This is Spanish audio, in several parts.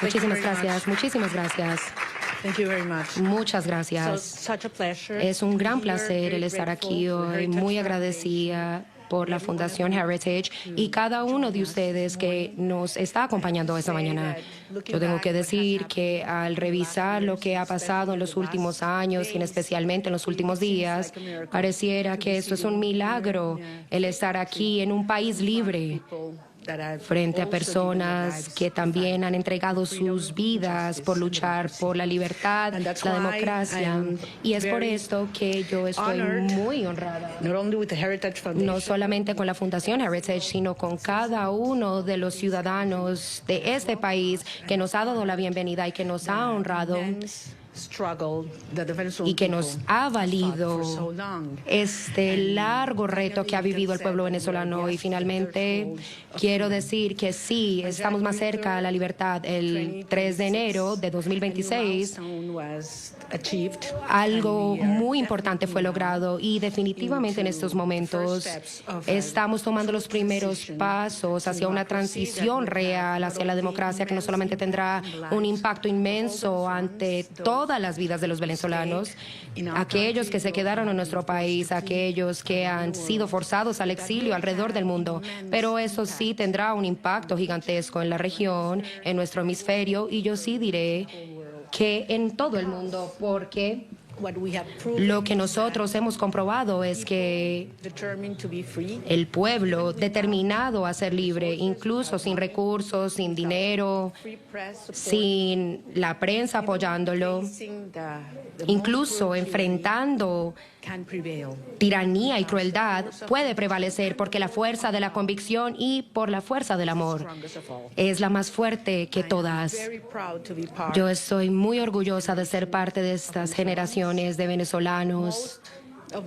Muchísimas gracias, muchísimas gracias. Muchas gracias. Es un gran placer el estar aquí hoy, muy agradecida por la Fundación Heritage y cada uno de ustedes que nos está acompañando esta mañana. Yo tengo que decir que al revisar lo que ha pasado en los últimos años y especialmente en los últimos días, pareciera que esto es un milagro, el estar aquí en un país libre, frente a personas que también han entregado sus vidas por luchar por la libertad, la democracia. Y es por esto que yo estoy muy honrada, no solamente con la Fundación Heritage, sino con cada uno de los ciudadanos de este país que nos ha dado la bienvenida y que nos ha honrado y que nos ha valido este largo reto que ha vivido el pueblo venezolano. Y finalmente quiero decir que sí, estamos más cerca a la libertad. El 3 de enero de 2026, algo muy importante fue logrado y definitivamente en estos momentos estamos tomando los primeros pasos hacia una transición real, hacia la democracia que no solamente tendrá un impacto inmenso ante todas las vidas de los venezolanos, aquellos que se quedaron en nuestro país, aquellos que han sido forzados al exilio alrededor del mundo, pero eso sí tendrá un impacto gigantesco en la región, en nuestro hemisferio, y yo sí diré que en todo el mundo, porque lo que nosotros hemos comprobado es que el pueblo determinado a ser libre, incluso sin recursos, sin dinero, sin la prensa apoyándolo, incluso enfrentando tiranía y crueldad, puede prevalecer porque la fuerza de la convicción y por la fuerza del amor es la más fuerte que todas. Yo estoy muy orgullosa de ser parte de estas generaciones de venezolanos.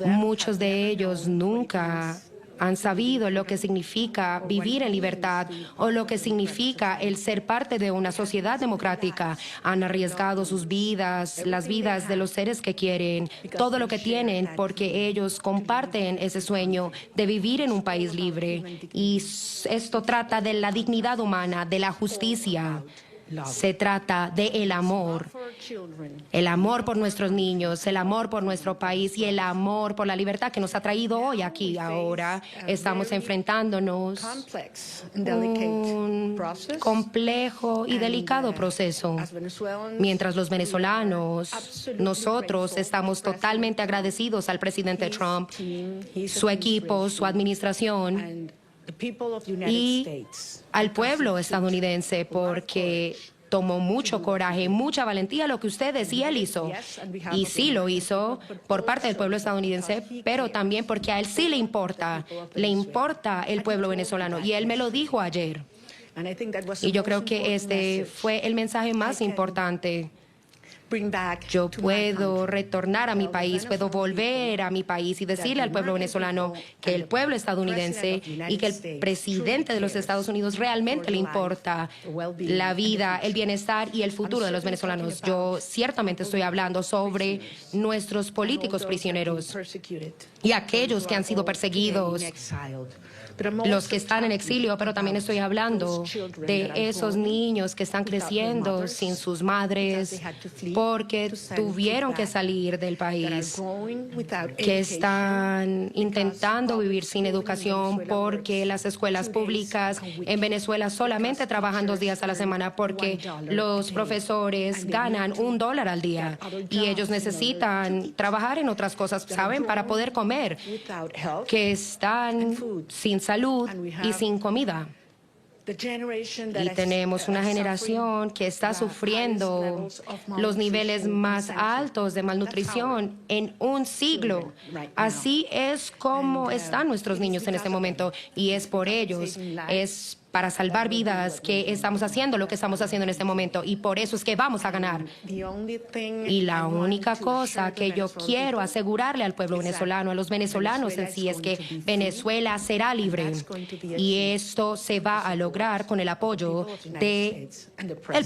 Muchos de ellos nunca han sabido lo que significa vivir en libertad o lo que significa el ser parte de una sociedad democrática. Han arriesgado sus vidas, las vidas de los seres que quieren, todo lo que tienen, porque ellos comparten ese sueño de vivir en un país libre. Y esto trata de la dignidad humana, de la justicia. Se trata de el amor por nuestros niños, el amor por nuestro país y el amor por la libertad que nos ha traído hoy aquí. Ahora estamos enfrentándonos a un complejo y delicado proceso. Mientras los venezolanos, nosotros estamos totalmente agradecidos al presidente Trump, su equipo, su administración y al pueblo estadounidense, porque tomó mucho coraje, mucha valentía lo que ustedes y él hizo. Y sí lo hizo por parte del pueblo estadounidense, pero también porque a él sí le importa el pueblo venezolano. Y él me lo dijo ayer. Y yo creo que este fue el mensaje más importante. Yo puedo retornar a mi país, puedo volver a mi país y decirle al pueblo venezolano que el pueblo estadounidense y que el presidente de los Estados Unidos realmente le importa la vida, el bienestar y el futuro de los venezolanos. Yo ciertamente estoy hablando sobre nuestros políticos prisioneros y aquellos que han sido perseguidos, los que están en exilio, pero también estoy hablando de esos niños que están creciendo sin sus madres porque tuvieron que salir del país, que están intentando vivir sin educación porque las escuelas públicas en Venezuela solamente trabajan 2 días a la semana porque los profesores ganan $1 al día y ellos necesitan trabajar en otras cosas, ¿saben?, para poder comer, que están sin salud y sin comida. Y tenemos una generación que está sufriendo los niveles más altos de malnutrición en un siglo. Así es como están nuestros niños en este momento y es por ellos, es para salvar vidas que estamos haciendo lo que estamos haciendo en este momento y por eso es que vamos a ganar. Y la única cosa que yo quiero asegurarle al pueblo venezolano, a los venezolanos en sí, es que Venezuela será libre y esto se va a lograr con el apoyo del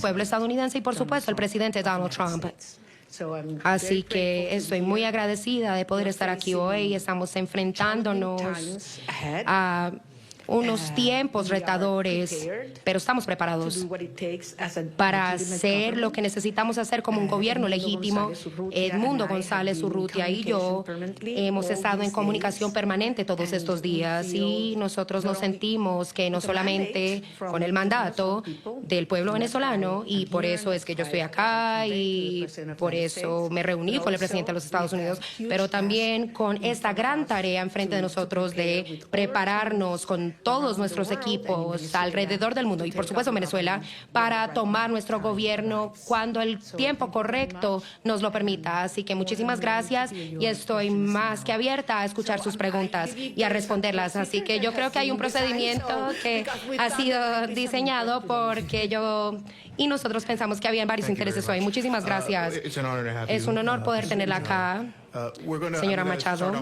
pueblo estadounidense y por supuesto el presidente Donald Trump. Así que estoy muy agradecida de poder estar aquí hoy. Estamos enfrentándonos a unos tiempos retadores, pero estamos preparados para hacer lo que necesitamos hacer como un gobierno legítimo. Edmundo González Urrutia y yo hemos estado en comunicación permanente todos estos días y nosotros nos sentimos que no solamente con el mandato del pueblo venezolano, y por eso es que yo estoy acá y por eso me reuní con el presidente de los Estados Unidos, pero también con esta gran tarea enfrente de nosotros de prepararnos con todos nuestros equipos alrededor del mundo y por supuesto en Venezuela para tomar nuestro gobierno cuando el tiempo correcto nos lo permita. Así que muchísimas gracias y estoy más que abierta a escuchar sus preguntas y a responderlas. Así que yo creo que hay un procedimiento que ha sido diseñado porque yo y nosotros pensamos que había varios intereses hoy. Muchísimas gracias. Es un honor poder tenerla acá. Señora Machado,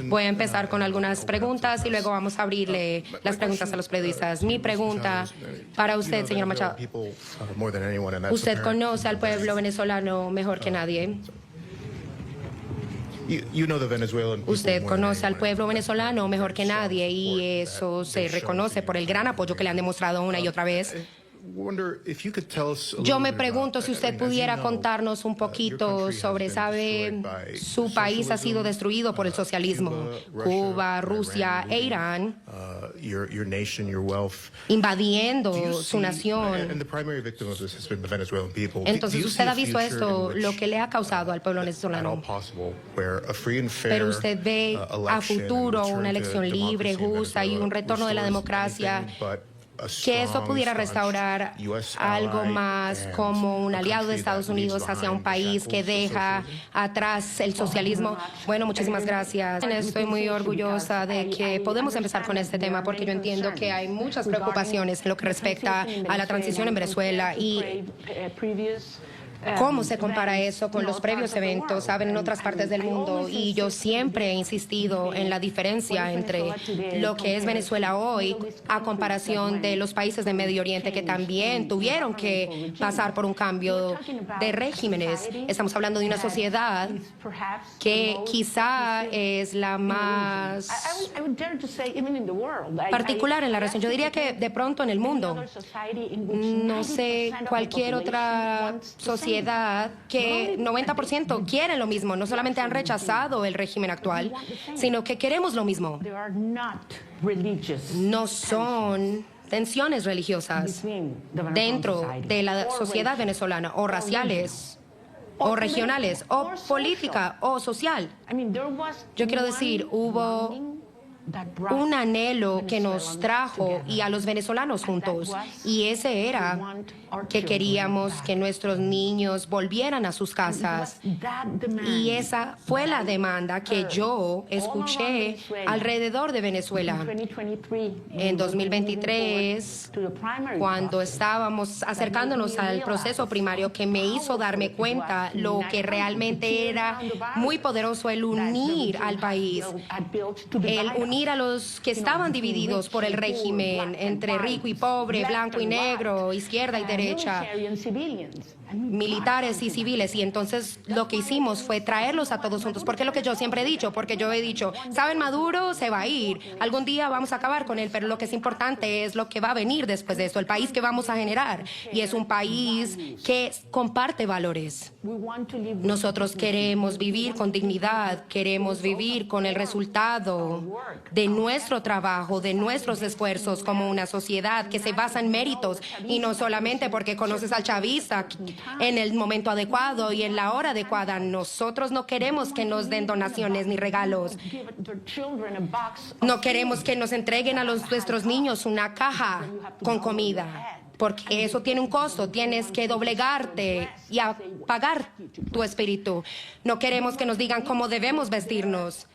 voy a empezar con algunas preguntas y luego vamos a abrirle las preguntas a los periodistas. Mi pregunta para usted, señor Machado. Usted conoce al pueblo venezolano mejor que nadie. Usted conoce al pueblo venezolano mejor que nadie y eso se reconoce por el gran apoyo que le han demostrado una y otra vez. Yo me pregunto si usted pudiera contarnos un poquito sobre, sabe, su país ha sido destruido por el socialismo. Cuba, Rusia e Irán invadiendo su nación. Entonces usted ha visto esto, lo que le ha causado al pueblo venezolano. Pero usted ve a futuro una elección libre, justa y un retorno de la democracia, que eso pudiera restaurar algo más como un aliado de Estados Unidos hacia un país que deja atrás el socialismo. Bueno, muchísimas gracias. Estoy muy orgullosa de que podemos empezar con este tema porque yo entiendo que hay muchas preocupaciones en lo que respecta a la transición en Venezuela y ¿cómo se compara eso con los previos eventos, saben, en otras partes del mundo? Y yo siempre he insistido en la diferencia entre lo que es Venezuela hoy a comparación de los países de Medio Oriente que también tuvieron que pasar por un cambio de regímenes. Estamos hablando de una sociedad que quizá es la más particular en la región. Yo diría que de pronto en el mundo, no sé, cualquier otra sociedad que 90% quieren lo mismo, no solamente han rechazado el régimen actual, sino que queremos lo mismo. No son tensiones religiosas dentro de la sociedad venezolana, o raciales, o regionales, o política, o social. Yo quiero decir, hubo un anhelo que nos trajo y a los venezolanos juntos, y ese era que queríamos que nuestros niños volvieran a sus casas, y esa fue la demanda que yo escuché alrededor de Venezuela. En 2023, cuando estábamos acercándonos al proceso primario, que me hizo darme cuenta lo que realmente era muy poderoso, el unir al país, el unir a los que estaban divididos por el régimen entre rico y pobre, blanco y negro, izquierda y derecha, militares y civiles. Y entonces lo que hicimos fue traerlos a todos juntos, porque es lo que yo siempre he dicho, porque yo he dicho, saben, Maduro se va a ir, algún día vamos a acabar con él, pero lo que es importante es lo que va a venir después de esto, el país que vamos a generar, y es un país que comparte valores. Nosotros queremos vivir con dignidad, queremos vivir con el resultado de nuestro trabajo, de nuestros esfuerzos como una sociedad que se basa en méritos, y no solamente porque conoces al chavista en el momento adecuado y en la hora adecuada. Nosotros no queremos que nos den donaciones ni regalos. No queremos que nos entreguen a nuestros niños una caja con comida, porque eso tiene un costo. Tienes que doblegarte y apagar tu espíritu. No queremos que nos digan cómo debemos vestirnos.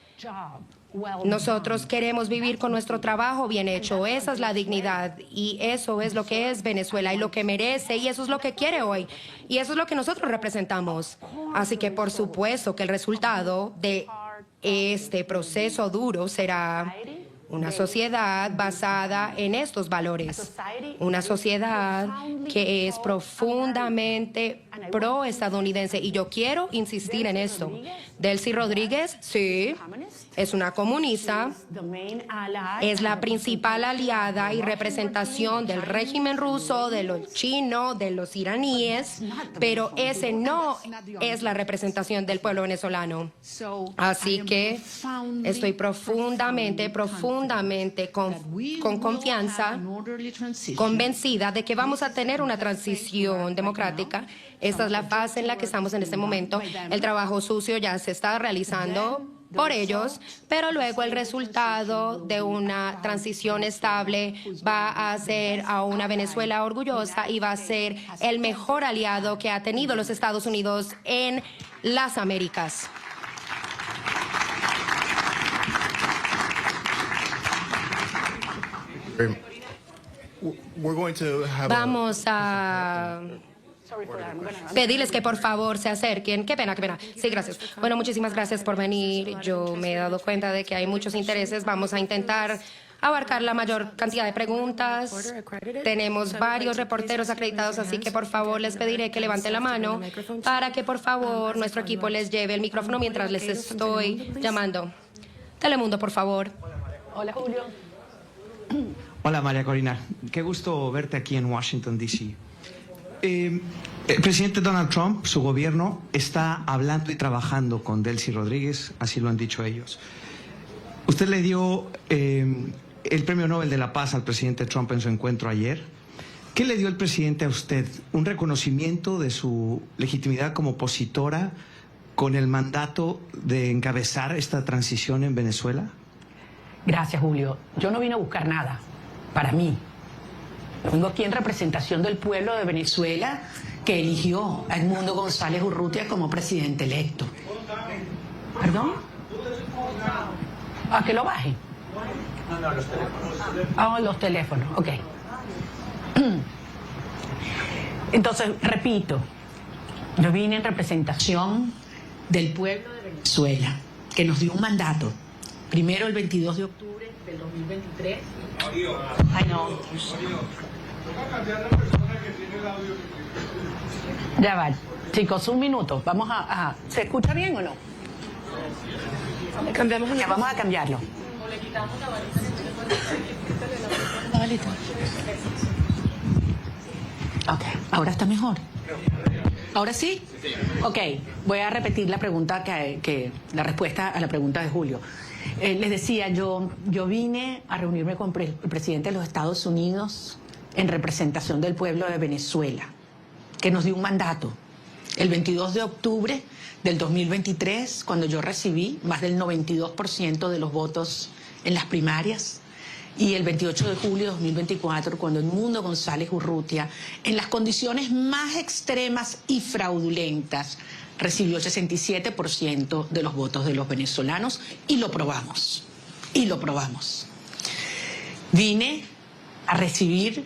Nosotros queremos vivir con nuestro trabajo bien hecho. Esa es la dignidad, y eso es lo que es Venezuela y lo que merece, y eso es lo que quiere hoy, y eso es lo que nosotros representamos. Así que por supuesto que el resultado de este proceso duro será una sociedad basada en estos valores, una sociedad que es profundamente pro-estadounidense, y yo quiero insistir en esto. Delcy Rodríguez, sí, es una comunista, es la principal aliada y representación del régimen ruso, de los chinos, de los iraníes, pero ese no es la representación del pueblo venezolano. Así que estoy profundamente con confianza, convencida de que vamos a tener una transición democrática. Esta es la fase en la que estamos en este momento. El trabajo sucio ya se está realizando por ellos, pero luego el resultado de una transición estable va a hacer a una Venezuela orgullosa y va a ser el mejor aliado que ha tenido los Estados Unidos en las Américas. Vamos a pedirles que por favor se acerquen. Qué pena. Sí, gracias. Bueno, muchísimas gracias por venir. Yo me he dado cuenta de que hay muchos intereses. Vamos a intentar abarcar la mayor cantidad de preguntas. Tenemos varios reporteros acreditados, así que por favor les pediré que levanten la mano para que por favor nuestro equipo les lleve el micrófono mientras les estoy llamando. Telemundo, por favor. Hola, Julio. Hola, María Corina. Qué gusto verte aquí en Washington, D.C. El presidente Donald Trump, su gobierno, está hablando y trabajando con Delcy Rodríguez, así lo han dicho ellos. Usted le dio el Premio Nobel de la Paz al presidente Trump en su encuentro ayer. ¿Qué le dio el presidente a usted? ¿Un reconocimiento de su legitimidad como opositora con el mandato de encabezar esta transición en Venezuela? Gracias, Julio. Yo no vine a buscar nada para mí. Vengo aquí en representación del pueblo de Venezuela que eligió a Edmundo González Urrutia como presidente electo. ¿Perdón? ¿A que lo baje? No, los teléfonos. Ah, los teléfonos, ok. Entonces, repito, yo vine en representación del pueblo de Venezuela, que nos dio un mandato. Primero el 22 de octubre del 2023. Ay, no. Ya va. Chicos, un minuto. Vamos a... ¿Se escucha bien o no? Cambiamos Ya, vamos a cambiarlo. Ok, ahora está mejor. ¿Ahora sí? Ok, voy a repetir la pregunta la respuesta a la pregunta de Julio. Les decía, yo vine a reunirme con el presidente de los Estados Unidos en representación del pueblo de Venezuela, que nos dio un mandato. El 22 de octubre del 2023, cuando yo recibí más del 92% de los votos en las primarias, y el 28 de julio de 2024, cuando Edmundo González Urrutia, en las condiciones más extremas y fraudulentas, recibió el 67% de los votos de los venezolanos, y lo probamos. Vine a recibir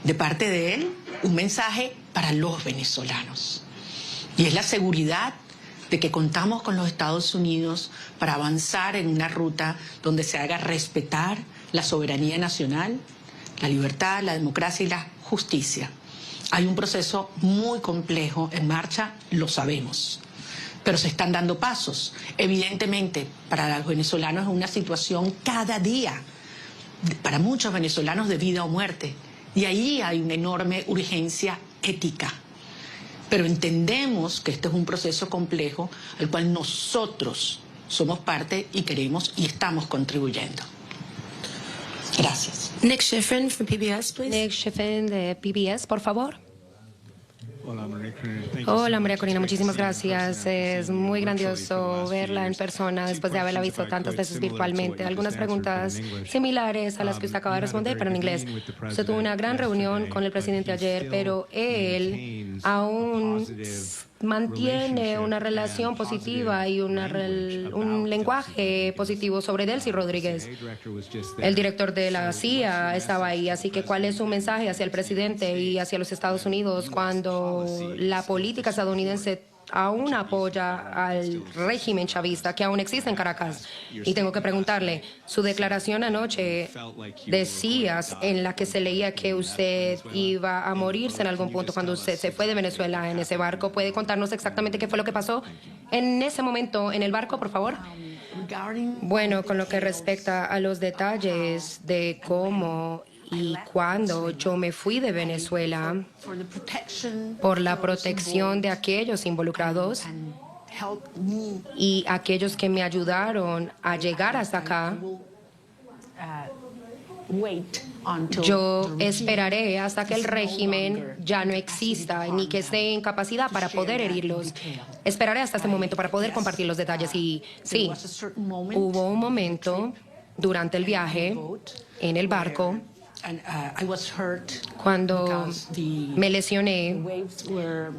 de parte de él un mensaje para los venezolanos, y es la seguridad de que contamos con los Estados Unidos para avanzar en una ruta donde se haga respetar la soberanía nacional, la libertad, la democracia y la justicia. Hay un proceso muy complejo en marcha, lo sabemos, pero se están dando pasos. Evidentemente, para los venezolanos es una situación cada día, para muchos venezolanos de vida o muerte, y ahí hay una enorme urgencia ética. Pero entendemos que este es un proceso complejo al cual nosotros somos parte y queremos y estamos contribuyendo. Gracias. Nick Schiffen from PBS, please. Nick Schiffen de PBS, por favor. Hola, María Corina, muchísimas gracias. Es muy grandioso verla en persona después de haberla visto tantas veces virtualmente. Algunas preguntas similares a las que usted acaba de responder, pero en inglés. Usted tuvo una gran reunión con el presidente ayer, pero él aún mantiene una relación positiva y un lenguaje positivo sobre Delcy Rodríguez. El director de la CIA estaba ahí, así que ¿cuál es su mensaje hacia el presidente y hacia los Estados Unidos cuando la política estadounidense aún apoya al régimen chavista que aún existe en Caracas. Y tengo que preguntarle, su declaración anoche decía en la que se leía que usted iba a morirse en algún punto cuando usted se fue de Venezuela en ese barco. ¿Puede contarnos exactamente qué fue lo que pasó en ese momento en el barco, por favor? Bueno, con lo que respecta a los detalles de cómo y cuando yo me fui de Venezuela por la protección de aquellos involucrados y aquellos que me ayudaron a llegar hasta acá, yo esperaré hasta que el régimen ya no exista ni que esté en capacidad para poder herirlos. Esperaré hasta ese momento para poder compartir los detalles. Y sí, hubo un momento durante el viaje en el barco cuando me lesioné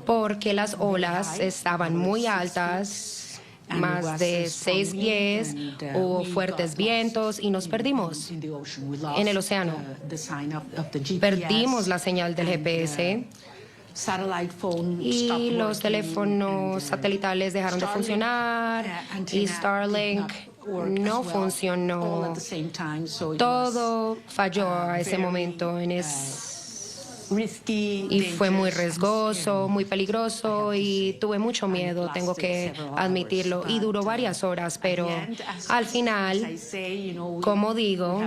porque las olas estaban muy altas, más de 6 pies, hubo fuertes vientos y nos perdimos en el océano. Perdimos la señal del GPS y los teléfonos satelitales dejaron de funcionar y Starlink no funcionó. Todo falló a ese momento y fue muy riesgoso, muy peligroso y tuve mucho miedo, tengo que admitirlo, y duró varias horas, pero al final, como digo,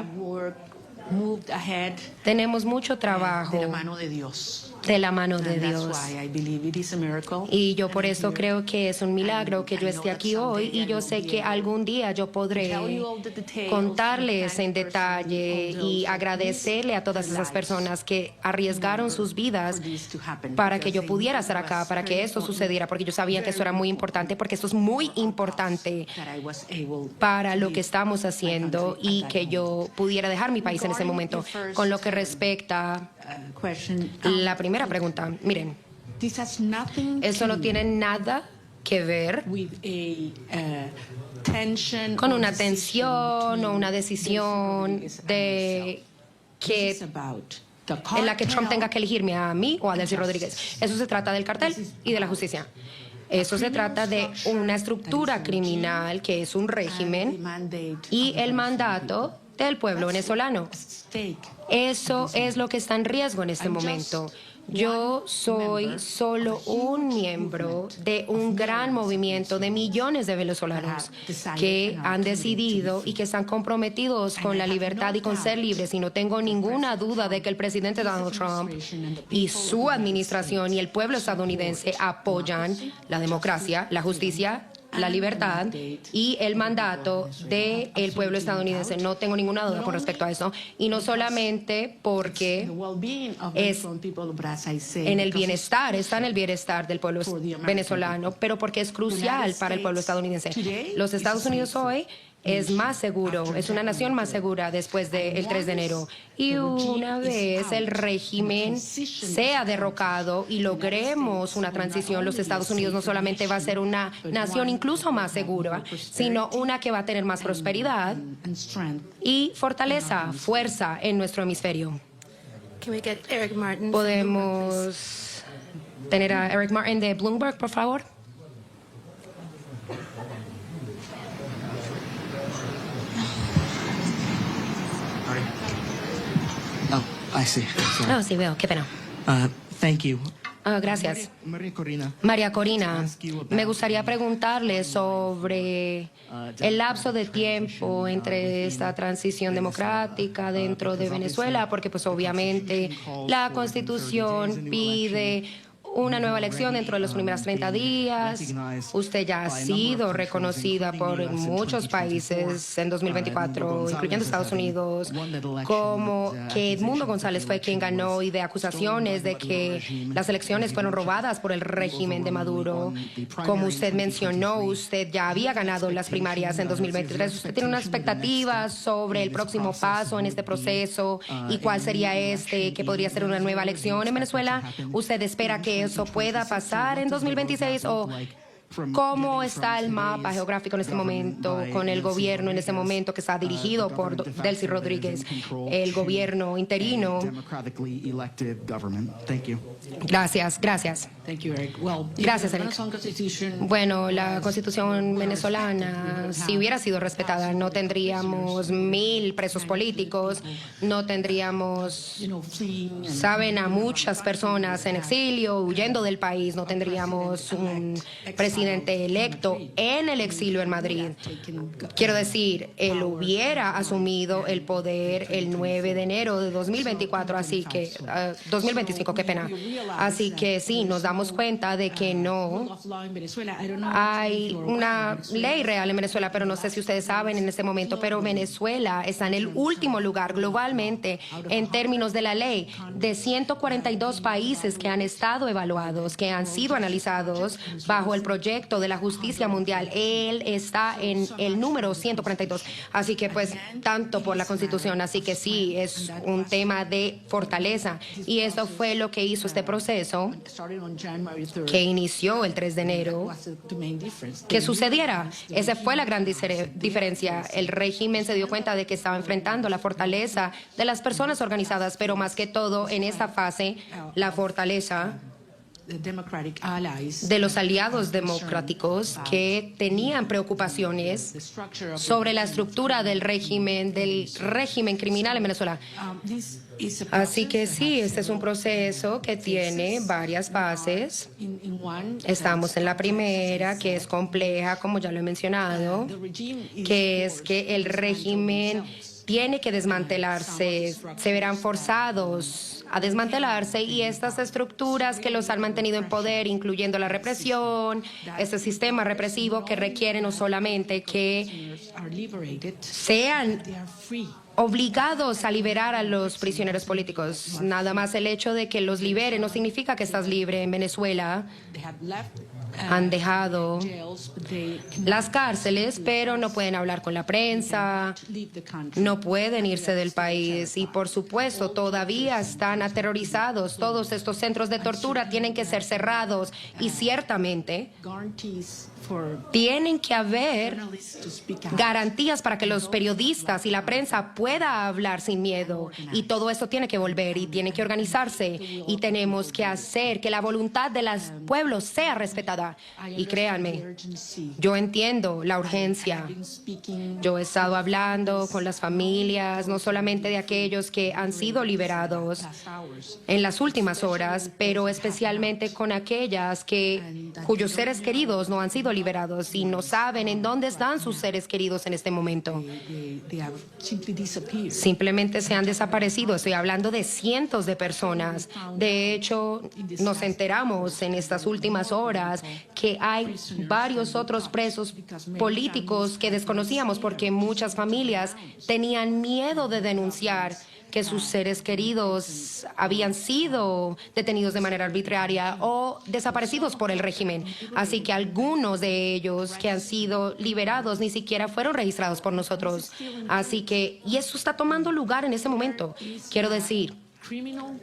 tenemos mucho trabajo de la mano de Dios. De la mano de Dios. Y yo por eso creo que es un milagro que yo esté aquí hoy, y yo sé que algún día yo podré contarles en detalle y agradecerle a todas esas personas que arriesgaron sus vidas para que yo pudiera estar acá, para que esto sucediera, porque yo sabía que esto era muy importante, porque esto es muy importante para lo que estamos haciendo y que yo pudiera dejar mi país en ese momento. Con lo que respecta la primera pregunta, miren, eso no tiene nada que ver con una tensión o una decisión de que en la que Trump tenga que elegirme a mí o a Delcy Rodríguez. Eso se trata del cartel y de la justicia. Eso se trata de una estructura criminal que es un régimen y el mandato del pueblo venezolano. Eso es lo que está en riesgo en este momento. Yo soy solo un miembro de un gran movimiento de millones de venezolanos que han decidido y que están comprometidos con la libertad y con ser libres. Y no tengo ninguna duda de que el presidente Donald Trump y su administración y el pueblo estadounidense apoyan la democracia, la justicia, la libertad y el mandato del pueblo estadounidense. No tengo ninguna duda con respecto a eso. Y no solamente porque es en el bienestar, está en el bienestar del pueblo venezolano, pero porque es crucial para el pueblo estadounidense. Los Estados Unidos hoy es más seguro, es una nación más segura después del 3 de enero. Y una vez el régimen sea derrocado y logremos una transición, los Estados Unidos no solamente va a ser una nación incluso más segura, sino una que va a tener más prosperidad y fortaleza, fuerza en nuestro hemisferio. ¿Podemos tener a Eric Martin de Bloomberg, por favor? Oh, sí, veo. Qué pena. Thank you. Gracias. María Corina. María Corina, me gustaría preguntarle sobre el lapso de tiempo entre esta transición democrática dentro de Venezuela, porque pues obviamente la Constitución pide una nueva elección dentro de los primeros 30 días. Usted ya ha sido reconocida por muchos países en 2024, incluyendo Estados Unidos, como que Edmundo González fue quien ganó y de acusaciones de que las elecciones fueron robadas por el régimen de Maduro. Como usted mencionó, usted ya había ganado las primarias en 2023. ¿Usted tiene una expectativa sobre el próximo paso en este proceso y cuál sería que podría ser una nueva elección en Venezuela? ¿Usted espera que eso pueda pasar en 2026 o cómo está el mapa geográfico en este momento, con el gobierno en este momento que está dirigido por Delcy Rodríguez, el gobierno interino. Gracias. Gracias, Eric. Bueno, la Constitución venezolana, si hubiera sido respetada, no tendríamos 1000 presos políticos, no tendríamos, saben, a muchas personas en exilio, huyendo del país, no tendríamos un presidente electo en el exilio en Madrid. Quiero decir, él hubiera asumido el poder el 9 de enero de 2024, así que, 2025, qué pena. Así que sí, nos damos cuenta de que no hay una ley real en Venezuela, pero no sé si ustedes saben en este momento, pero Venezuela está en el último lugar globalmente en términos de la ley. De 142 países que han estado evaluados, que han sido analizados bajo el proyecto de la justicia mundial, él está en el número 142. Así que pues tanto por la Constitución, así que sí, es un tema de fortaleza. Y eso fue lo que hizo este proceso que inició el 3 de enero, que sucediera. Esa fue la gran diferencia. El régimen se dio cuenta de que estaba enfrentando la fortaleza de las personas organizadas, pero más que todo en esta fase, la fortaleza de los aliados democráticos que tenían preocupaciones sobre la estructura del régimen criminal en Venezuela. Así que sí, este es un proceso que tiene varias fases. Estamos en la primera, que es compleja, como ya lo he mencionado, que es que el régimen tiene que desmantelarse, se verán forzados a desmantelarse, y estas estructuras que los han mantenido en poder, incluyendo la represión, este sistema represivo que requiere no solamente que sean obligados a liberar a los prisioneros políticos. Nada más el hecho de que los liberen no significa que estás libre. En Venezuela han dejado las cárceles, pero no pueden hablar con la prensa, no pueden irse del país y, por supuesto, todavía están aterrorizados. Todos estos centros de tortura tienen que ser cerrados y ciertamente tienen que haber garantías para que los periodistas y la prensa pueda hablar sin miedo, y todo esto tiene que volver y tiene que organizarse, y tenemos que hacer que la voluntad de los pueblos sea respetada. Y créanme, yo entiendo la urgencia. Yo he estado hablando con las familias, no solamente de aquellos que han sido liberados en las últimas horas, pero especialmente con aquellas cuyos seres queridos no han sido liberados y no saben en dónde están sus seres queridos en este momento. Simplemente se han desaparecido. Estoy hablando de cientos de personas. De hecho, nos enteramos en estas últimas horas que hay varios otros presos políticos que desconocíamos porque muchas familias tenían miedo de denunciar que sus seres queridos habían sido detenidos de manera arbitraria o desaparecidos por el régimen. Así que algunos de ellos que han sido liberados ni siquiera fueron registrados por nosotros. Así que, y eso está tomando lugar en este momento. Quiero decir,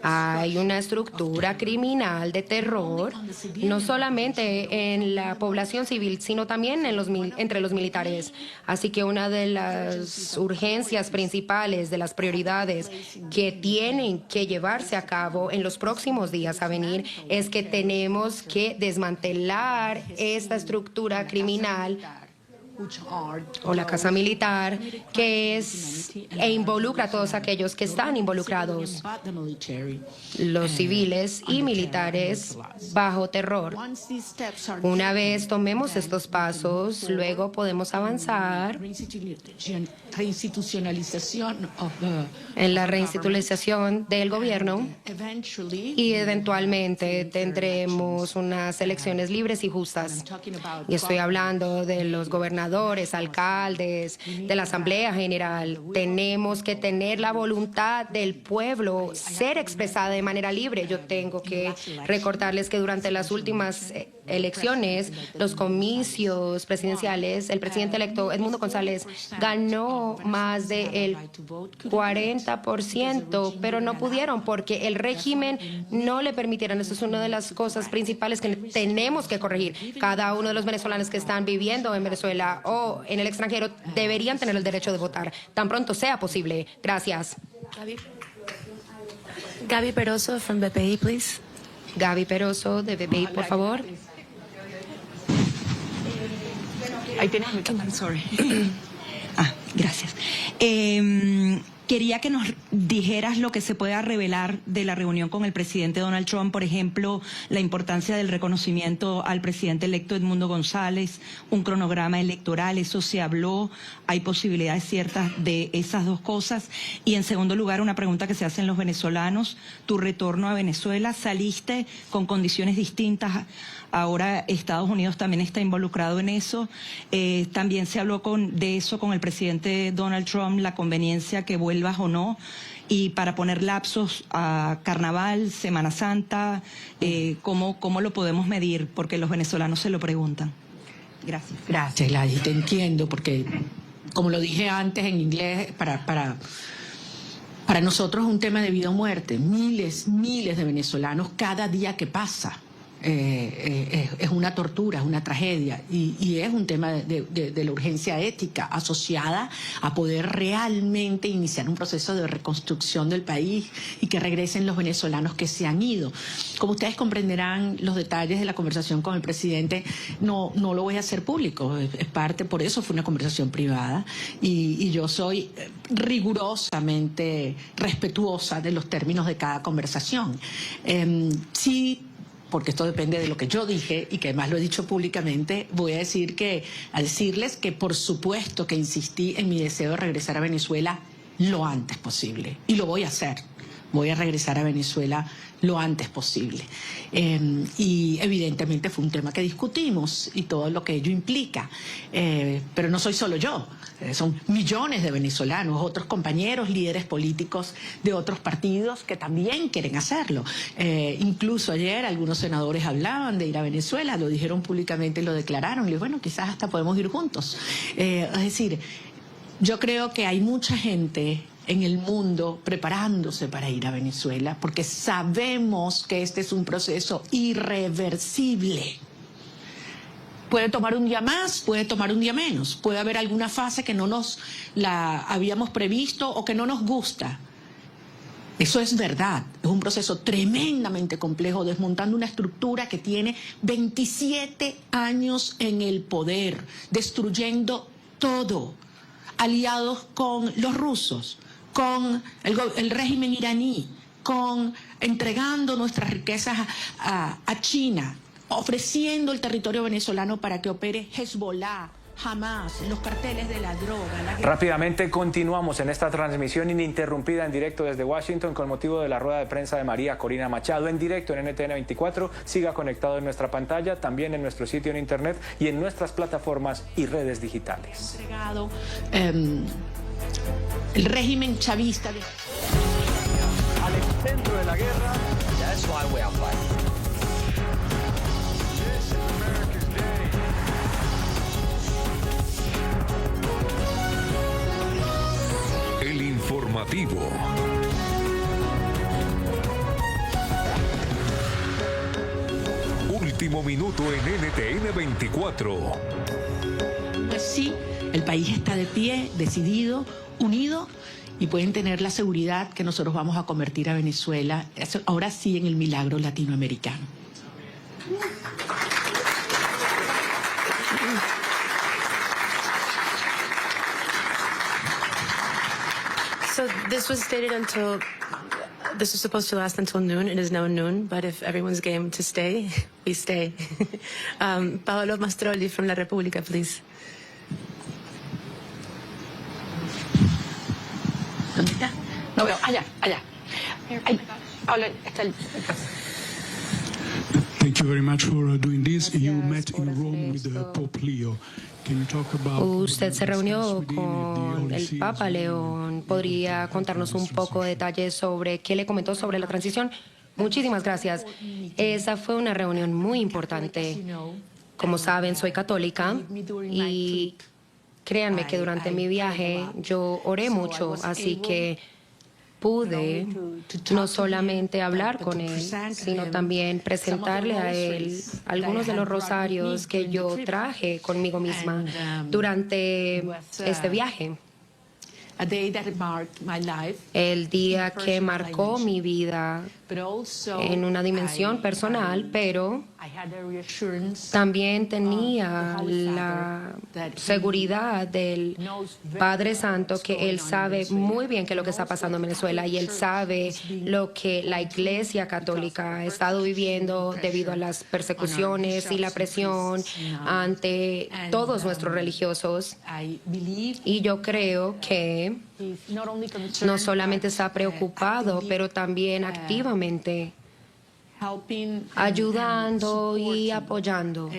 hay una estructura criminal de terror, no solamente en la población civil, sino también entre los militares. Así que una de las urgencias principales, de las prioridades que tienen que llevarse a cabo en los próximos días a venir, es que tenemos que desmantelar esta estructura criminal o la casa militar, que es e involucra a todos aquellos que están involucrados, los civiles y militares, bajo terror. Una vez tomemos estos pasos, luego podemos avanzar en la reinstitucionalización del gobierno y eventualmente tendremos unas elecciones libres y justas. Y estoy hablando de los gobernadores, alcaldes, de la Asamblea General. Tenemos que tener la voluntad del pueblo ser expresada de manera libre. Yo tengo que recordarles que durante las últimas elecciones, los comicios presidenciales, el presidente electo Edmundo González ganó más del 40%, pero no pudieron porque el régimen no le permitieron. Eso es una de las cosas principales que tenemos que corregir. Cada uno de los venezolanos que están viviendo en Venezuela o en el extranjero deberían tener el derecho de votar tan pronto sea posible. Gracias. Gaby Peroso from BPI, please. Gaby Peroso de BPI, por favor. Ahí tienes el micrófono. Sorry. Gracias. Quería que nos dijeras lo que se pueda revelar de la reunión con el presidente Donald Trump, por ejemplo, la importancia del reconocimiento al presidente electo Edmundo González, un cronograma electoral, eso se habló, hay posibilidades ciertas de esas dos cosas. Y en segundo lugar, una pregunta que se hacen los venezolanos, tu retorno a Venezuela, saliste con condiciones distintas. Ahora Estados Unidos también está involucrado en eso. También se habló de eso con el presidente Donald Trump, la conveniencia que vuelvas o no. Y para poner lapsos a Carnaval, Semana Santa, ¿cómo lo podemos medir? Porque los venezolanos se lo preguntan. Gracias. Gracias, Gladys. Te entiendo, porque como lo dije antes en inglés, para nosotros es un tema de vida o muerte. Miles de venezolanos cada día que pasa. Es una tortura, es una tragedia y es un tema de la urgencia ética asociada a poder realmente iniciar un proceso de reconstrucción del país y que regresen los venezolanos que se han ido. Como ustedes comprenderán, los detalles de la conversación con el presidente no lo voy a hacer público, es parte, por eso fue una conversación privada y yo soy rigurosamente respetuosa de los términos de cada conversación. Sí, porque esto depende de lo que yo dije y que además lo he dicho públicamente, voy a decirles que por supuesto que insistí en mi deseo de regresar a Venezuela lo antes posible. Y lo voy a hacer. Voy a regresar a Venezuela lo antes posible. Y evidentemente fue un tema que discutimos y todo lo que ello implica. Pero no soy solo yo. Son millones de venezolanos, otros compañeros, líderes políticos de otros partidos que también quieren hacerlo. Incluso ayer algunos senadores hablaban de ir a Venezuela, lo dijeron públicamente, lo declararon. Y bueno, quizás hasta podemos ir juntos. Es decir, yo creo que hay mucha gente en el mundo preparándose para ir a Venezuela porque sabemos que este es un proceso irreversible. Puede tomar un día más, puede tomar un día menos, puede haber alguna fase que no nos la habíamos previsto o que no nos gusta. Eso es verdad, es un proceso tremendamente complejo, desmontando una estructura que tiene 27 años en el poder, destruyendo todo, aliados con los rusos, con el régimen iraní, entregando nuestras riquezas a China, ofreciendo el territorio venezolano para que opere Hezbollah, Hamas, los carteles de la droga. Rápidamente continuamos en esta transmisión ininterrumpida en directo desde Washington con motivo de la rueda de prensa de María Corina Machado en directo en NTN 24. Siga conectado en nuestra pantalla, también en nuestro sitio en internet y en nuestras plataformas y redes digitales. Entregado el régimen chavista al centro de la guerra. That's why we are fighting. El informativo. Último minuto en NTN 24. Sí, el país está de pie, decidido, unido y pueden tener la seguridad que nosotros vamos a convertir a Venezuela, ahora sí, en el milagro latinoamericano. So this was supposed to last until noon. It is now noon, but if everyone's game to stay, we stay. Paolo Mastrolli from La Repubblica, please. ¿Dónde está? No veo. Allá. Ahí. Paolo, está el... Thank you very much for doing this. You met in Rome with Pope Leo. Can you talk about Usted se reunió con el Papa León. ¿Podría contarnos un poco de detalles sobre qué le comentó sobre la transición? Muchísimas gracias. Esa fue una reunión muy importante. Como saben, soy católica y créanme que durante mi viaje yo oré mucho, así que pude no solamente hablar con él, sino también presentarle a él algunos de los rosarios que yo traje conmigo misma durante este viaje. El día que marcó mi vida en una dimensión personal, pero también tenía la seguridad del Padre Santo que Él sabe muy bien qué es lo que está pasando en Venezuela y Él sabe lo que la Iglesia Católica ha estado viviendo debido a las persecuciones y la presión ante todos nuestros religiosos. Y yo creo que no solamente está preocupado, pero también activamente ayudando y apoyando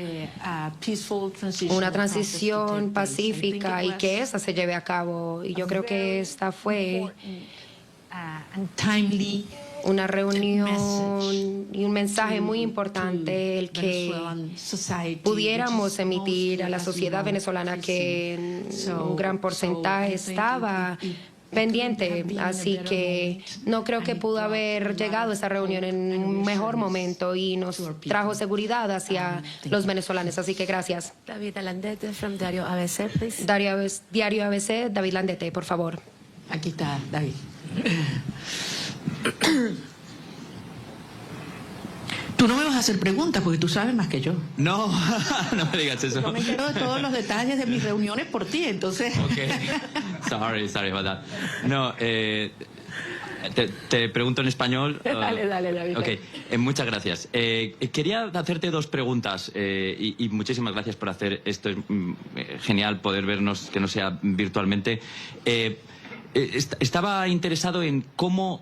una transición pacífica y que esa se lleve a cabo. Y yo creo que esta fue una reunión y un mensaje muy importante el que pudiéramos emitir a la sociedad venezolana, que en un gran porcentaje estaba pendiente, así que no creo que pudo haber llegado a esa reunión en un mejor momento y nos trajo seguridad hacia los venezolanos, así que gracias. David Landete from Diario ABC, please. Diario ABC, David Landete, por favor. Aquí está, David. Tú no me vas a hacer preguntas porque tú sabes más que yo. No, no me digas eso. Yo me entero de todos los detalles de mis reuniones por ti, entonces. Okay. Sorry about that. No, te pregunto en español. Dale, David. Okay. Muchas gracias. Quería hacerte dos preguntas y muchísimas gracias por hacer esto. Es genial poder vernos, que no sea virtualmente. Estaba interesado en cómo...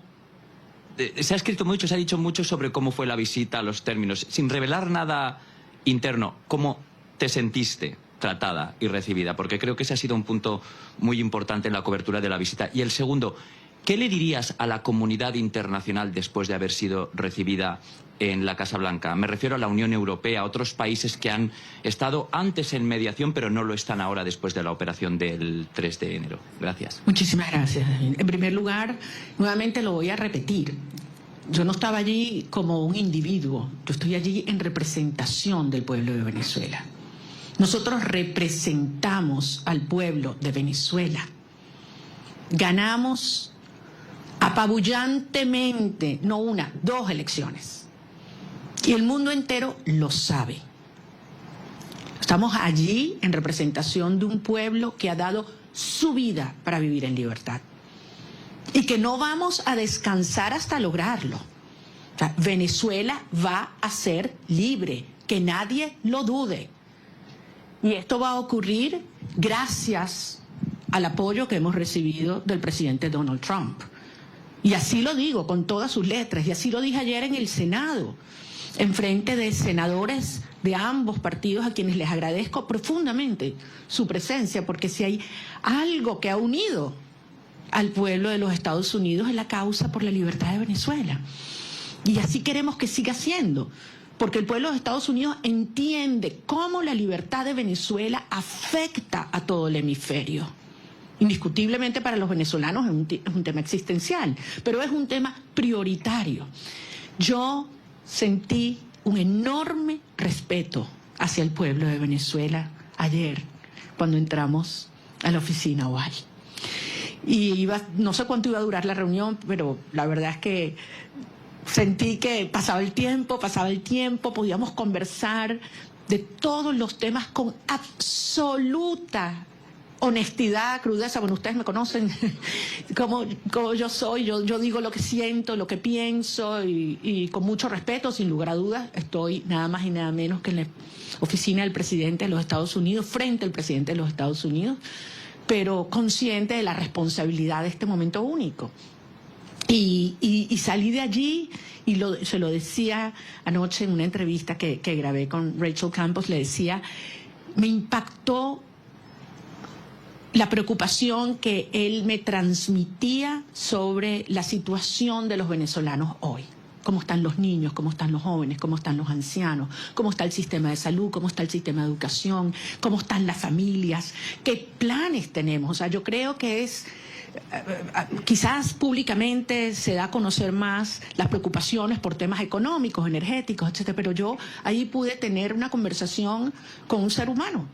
Se ha escrito mucho, se ha dicho mucho sobre cómo fue la visita, los términos. Sin revelar nada interno, ¿cómo te sentiste tratada y recibida? Porque creo que ese ha sido un punto muy importante en la cobertura de la visita. Y el segundo, ¿qué le dirías a la comunidad internacional después de haber sido recibida en la Casa Blanca? Me refiero a la Unión Europea, a otros países que han estado antes en mediación, pero no lo están ahora después de la operación del 3 de enero. Gracias. Muchísimas gracias. En primer lugar, nuevamente lo voy a repetir. Yo no estaba allí como un individuo, yo estoy allí en representación del pueblo de Venezuela. Nosotros representamos al pueblo de Venezuela. Ganamos apabullantemente, no una, 2 elecciones. Y el mundo entero lo sabe. Estamos allí en representación de un pueblo que ha dado su vida para vivir en libertad. Y que no vamos a descansar hasta lograrlo. O sea, Venezuela va a ser libre, que nadie lo dude. Y esto va a ocurrir gracias al apoyo que hemos recibido del presidente Donald Trump. Y así lo digo con todas sus letras, y así lo dije ayer en el Senado, en frente de senadores de ambos partidos a quienes les agradezco profundamente su presencia, porque si hay algo que ha unido al pueblo de los Estados Unidos es la causa por la libertad de Venezuela. Y así queremos que siga siendo, porque el pueblo de Estados Unidos entiende cómo la libertad de Venezuela afecta a todo el hemisferio. Indiscutiblemente para los venezolanos es un tema existencial, pero es un tema prioritario. Yo sentí un enorme respeto hacia el pueblo de Venezuela ayer cuando entramos a la oficina Oval. Y no sé cuánto iba a durar la reunión, pero la verdad es que sentí que pasaba el tiempo, podíamos conversar de todos los temas con absoluta honestidad, crudeza. Bueno, ustedes me conocen como yo soy, yo digo lo que siento, lo que pienso y con mucho respeto, sin lugar a dudas. Estoy nada más y nada menos que en la oficina del presidente de los Estados Unidos, frente al presidente de los Estados Unidos, pero consciente de la responsabilidad de este momento único. Y salí de allí y se lo decía anoche en una entrevista que grabé con Rachel Campos, le decía, me impactó la preocupación que él me transmitía sobre la situación de los venezolanos hoy. cómo están los niños, cómo están los jóvenes, cómo están los ancianos, cómo está el sistema de salud, cómo está el sistema de educación, cómo están las familias, qué planes tenemos. O sea, yo creo que es... quizás públicamente se da a conocer más las preocupaciones por temas económicos, energéticos, etcétera, pero yo ahí pude tener una conversación con un ser humano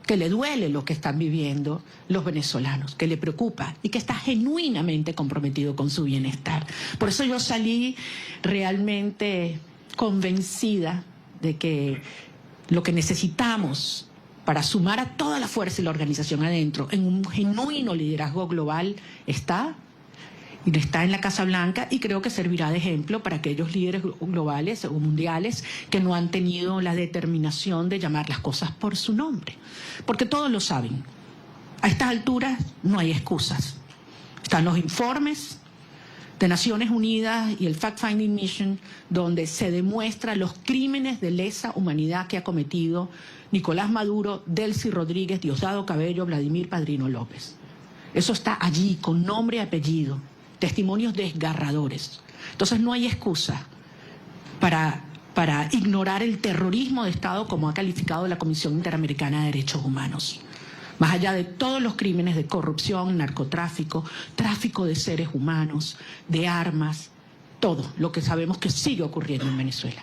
que le duele lo que están viviendo los venezolanos, que le preocupa y que está genuinamente comprometido con su bienestar. Por eso yo salí realmente convencida de que lo que necesitamos para sumar a toda la fuerza y la organización adentro en un genuino liderazgo global está en la Casa Blanca, y creo que servirá de ejemplo para aquellos líderes globales o mundiales que no han tenido la determinación de llamar las cosas por su nombre. Porque todos lo saben. A estas alturas no hay excusas. Están los informes de Naciones Unidas y el Fact-Finding Mission, donde se demuestran los crímenes de lesa humanidad que ha cometido Nicolás Maduro, Delcy Rodríguez, Diosdado Cabello, Vladimir Padrino López. Eso está allí, con nombre y apellido. Testimonios desgarradores. Entonces no hay excusa para ignorar el terrorismo de Estado como ha calificado la Comisión Interamericana de Derechos Humanos. Más allá de todos los crímenes de corrupción, narcotráfico, tráfico de seres humanos, de armas, todo lo que sabemos que sigue ocurriendo en Venezuela.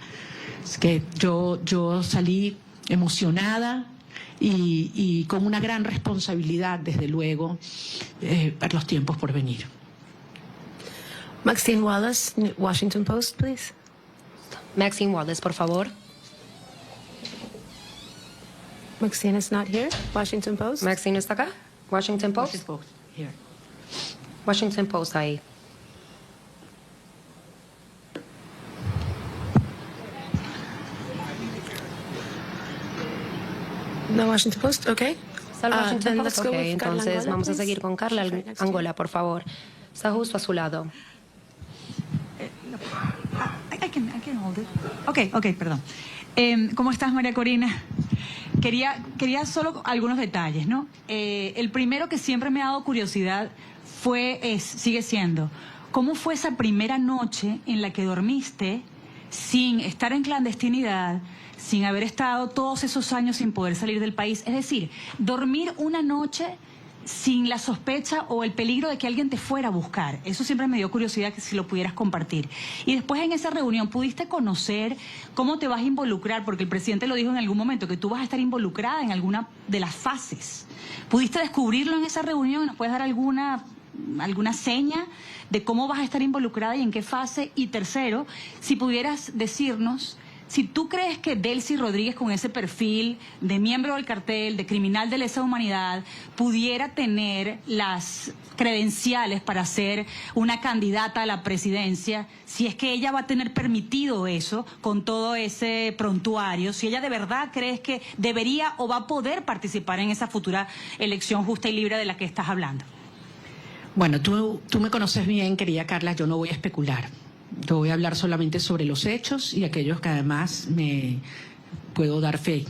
Es que yo salí emocionada y con una gran responsabilidad, desde luego, para los tiempos por venir. Maxine Wallace, Washington Post, please. Maxine Wallace, por favor. Maxine is not here. Washington Post. Maxine no está acá. Washington Post. Here. Washington Post ahí. No Washington Post, okay. Está el Washington then Post. let's go Ok, with Carla entonces Angola, vamos a please. seguir con Carla Right next to you. Angola, por favor. Está justo a su lado. I can hold it. Ok, perdón. ¿Cómo estás, María Corina? Quería solo algunos detalles, ¿no? El primero que siempre me ha dado curiosidad sigue siendo, ¿cómo fue esa primera noche en la que dormiste sin estar en clandestinidad, sin haber estado todos esos años sin poder salir del país? Es decir, dormir una noche sin la sospecha o el peligro de que alguien te fuera a buscar. Eso siempre me dio curiosidad, que si lo pudieras compartir. Y después, en esa reunión, ¿pudiste conocer cómo te vas a involucrar? Porque el presidente lo dijo en algún momento, que tú vas a estar involucrada en alguna de las fases. ¿Pudiste descubrirlo en esa reunión? ¿Nos puedes dar alguna seña de cómo vas a estar involucrada y en qué fase? Y tercero, si pudieras decirnos si tú crees que Delcy Rodríguez, con ese perfil de miembro del cartel, de criminal de lesa humanidad, pudiera tener las credenciales para ser una candidata a la presidencia, si es que ella va a tener permitido eso con todo ese prontuario, si ella de verdad crees que debería o va a poder participar en esa futura elección justa y libre de la que estás hablando. Bueno, tú me conoces bien, querida Carla, yo no voy a especular. Yo voy a hablar solamente sobre los hechos y aquellos que además me puedo dar fe.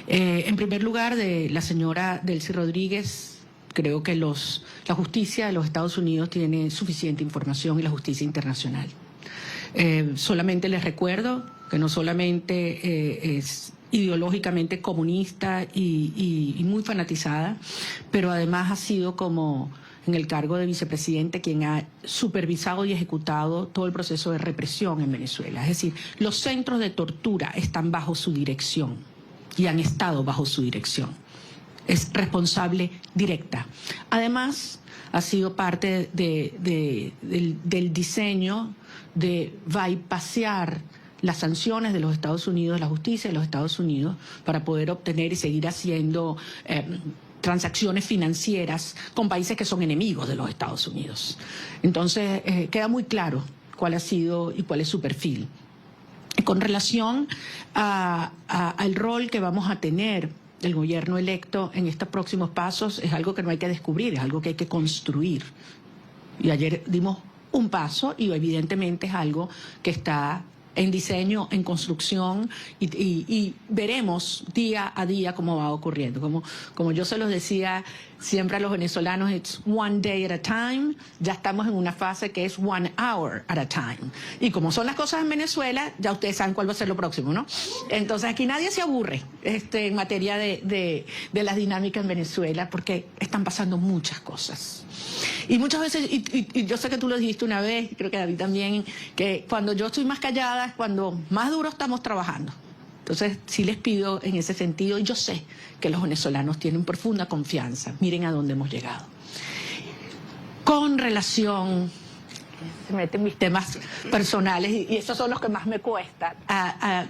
En primer lugar, de la señora Delcy Rodríguez, creo que la justicia de los Estados Unidos tiene suficiente información, y la justicia internacional. Solamente les recuerdo que no solamente es ideológicamente comunista y muy fanatizada, pero además ha sido, como en el cargo de vicepresidente, quien ha supervisado y ejecutado todo el proceso de represión en Venezuela. Es decir, los centros de tortura están bajo su dirección y han estado bajo su dirección. Es responsable directa. Además, ha sido parte del diseño de bypassear las sanciones de los Estados Unidos, la justicia de los Estados Unidos, para poder obtener y seguir haciendo transacciones financieras con países que son enemigos de los Estados Unidos. Entonces, queda muy claro cuál ha sido y cuál es su perfil. Con relación al rol que vamos a tener el gobierno electo en estos próximos pasos, es algo que no hay que descubrir, es algo que hay que construir. Y ayer dimos un paso y evidentemente es algo que está en diseño, en construcción, y veremos día a día cómo va ocurriendo. Como yo se los decía siempre a los venezolanos, it's one day at a time. Ya estamos en una fase que es 1 hour at a time. Y como son las cosas en Venezuela, ya ustedes saben cuál va a ser lo próximo, ¿no? Entonces aquí nadie se aburre en materia de las dinámicas en Venezuela, porque están pasando muchas cosas. Y muchas veces, y yo sé que tú lo dijiste una vez, creo que David también, que cuando yo estoy más callada es cuando más duro estamos trabajando. Entonces, sí les pido en ese sentido, y yo sé que los venezolanos tienen profunda confianza. Miren a dónde hemos llegado. Con relación, se meten mis temas personales, y esos son los que más me cuestan, a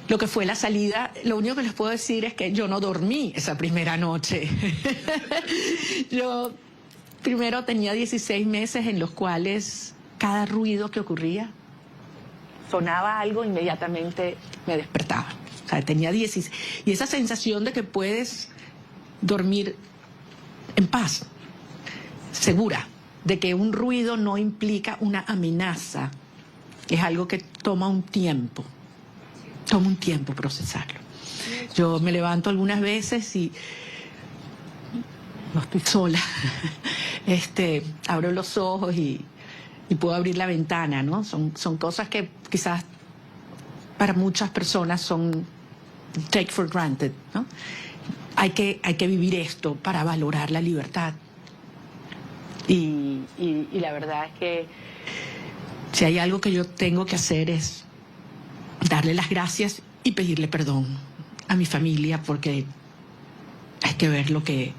lo que fue la salida, lo único que les puedo decir es que yo no dormí esa primera noche. Yo primero tenía 16 meses en los cuales cada ruido que ocurría, sonaba algo, inmediatamente me despertaba. O sea, tenía 16. Y esa sensación de que puedes dormir en paz, segura, de que un ruido no implica una amenaza, es algo que toma un tiempo procesarlo. Yo me levanto algunas veces y no estoy sola. Abro los ojos y puedo abrir la ventana, ¿no? Son cosas que quizás para muchas personas son take for granted, ¿no? Hay que vivir esto para valorar la libertad. Y la verdad es que si hay algo que yo tengo que hacer es darle las gracias y pedirle perdón a mi familia, porque hay que ver lo que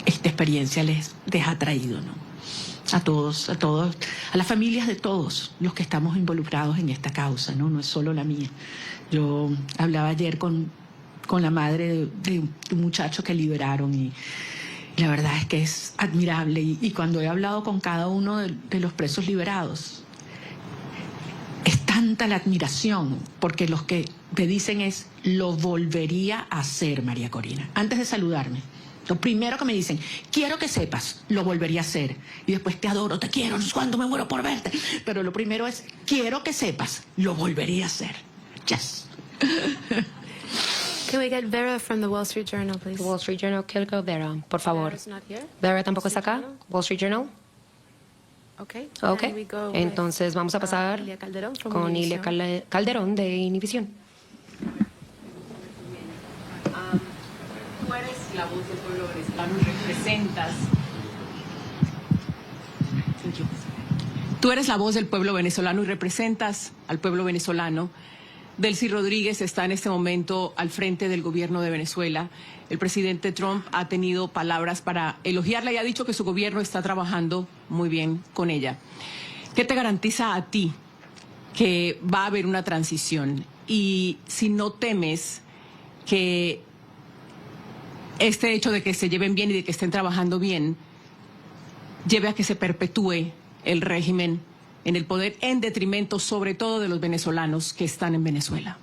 esta experiencia les ha traído, ¿no? A todos, a las familias de todos los que estamos involucrados en esta causa, ¿no? No es solo la mía. Yo hablaba ayer con la madre de un muchacho que liberaron, y la verdad es que es admirable. Y cuando he hablado con cada uno de los presos liberados, es tanta la admiración, porque los que me dicen es, lo volvería a hacer, María Corina. Antes de saludarme, lo primero que me dicen, quiero que sepas, lo volvería a hacer. Y después, te adoro, te quiero, no sé cuándo me muero por verte. Pero lo primero es, quiero que sepas, lo volvería a hacer. Yes. Can we get Vera from the Wall Street Journal, please? Wall Street Journal, Kelko Vera, por favor. Vera's not here? Vera tampoco está acá. Wall Street Journal. Okay. Ok. And we go Entonces vamos a pasar Ilia Calderón from con Ilia Univision. Calderón de Univision. Tú eres la voz del pueblo venezolano y representas. Tú eres la voz del pueblo venezolano y representas al pueblo venezolano. Delcy Rodríguez está en este momento al frente del gobierno de Venezuela. El presidente Trump ha tenido palabras para elogiarla y ha dicho que su gobierno está trabajando muy bien con ella. ¿Qué te garantiza a ti que va a haber una transición? Y si no temes que este hecho de que se lleven bien y de que estén trabajando bien lleve a que se perpetúe el régimen en el poder, en detrimento sobre todo de los venezolanos que están en Venezuela.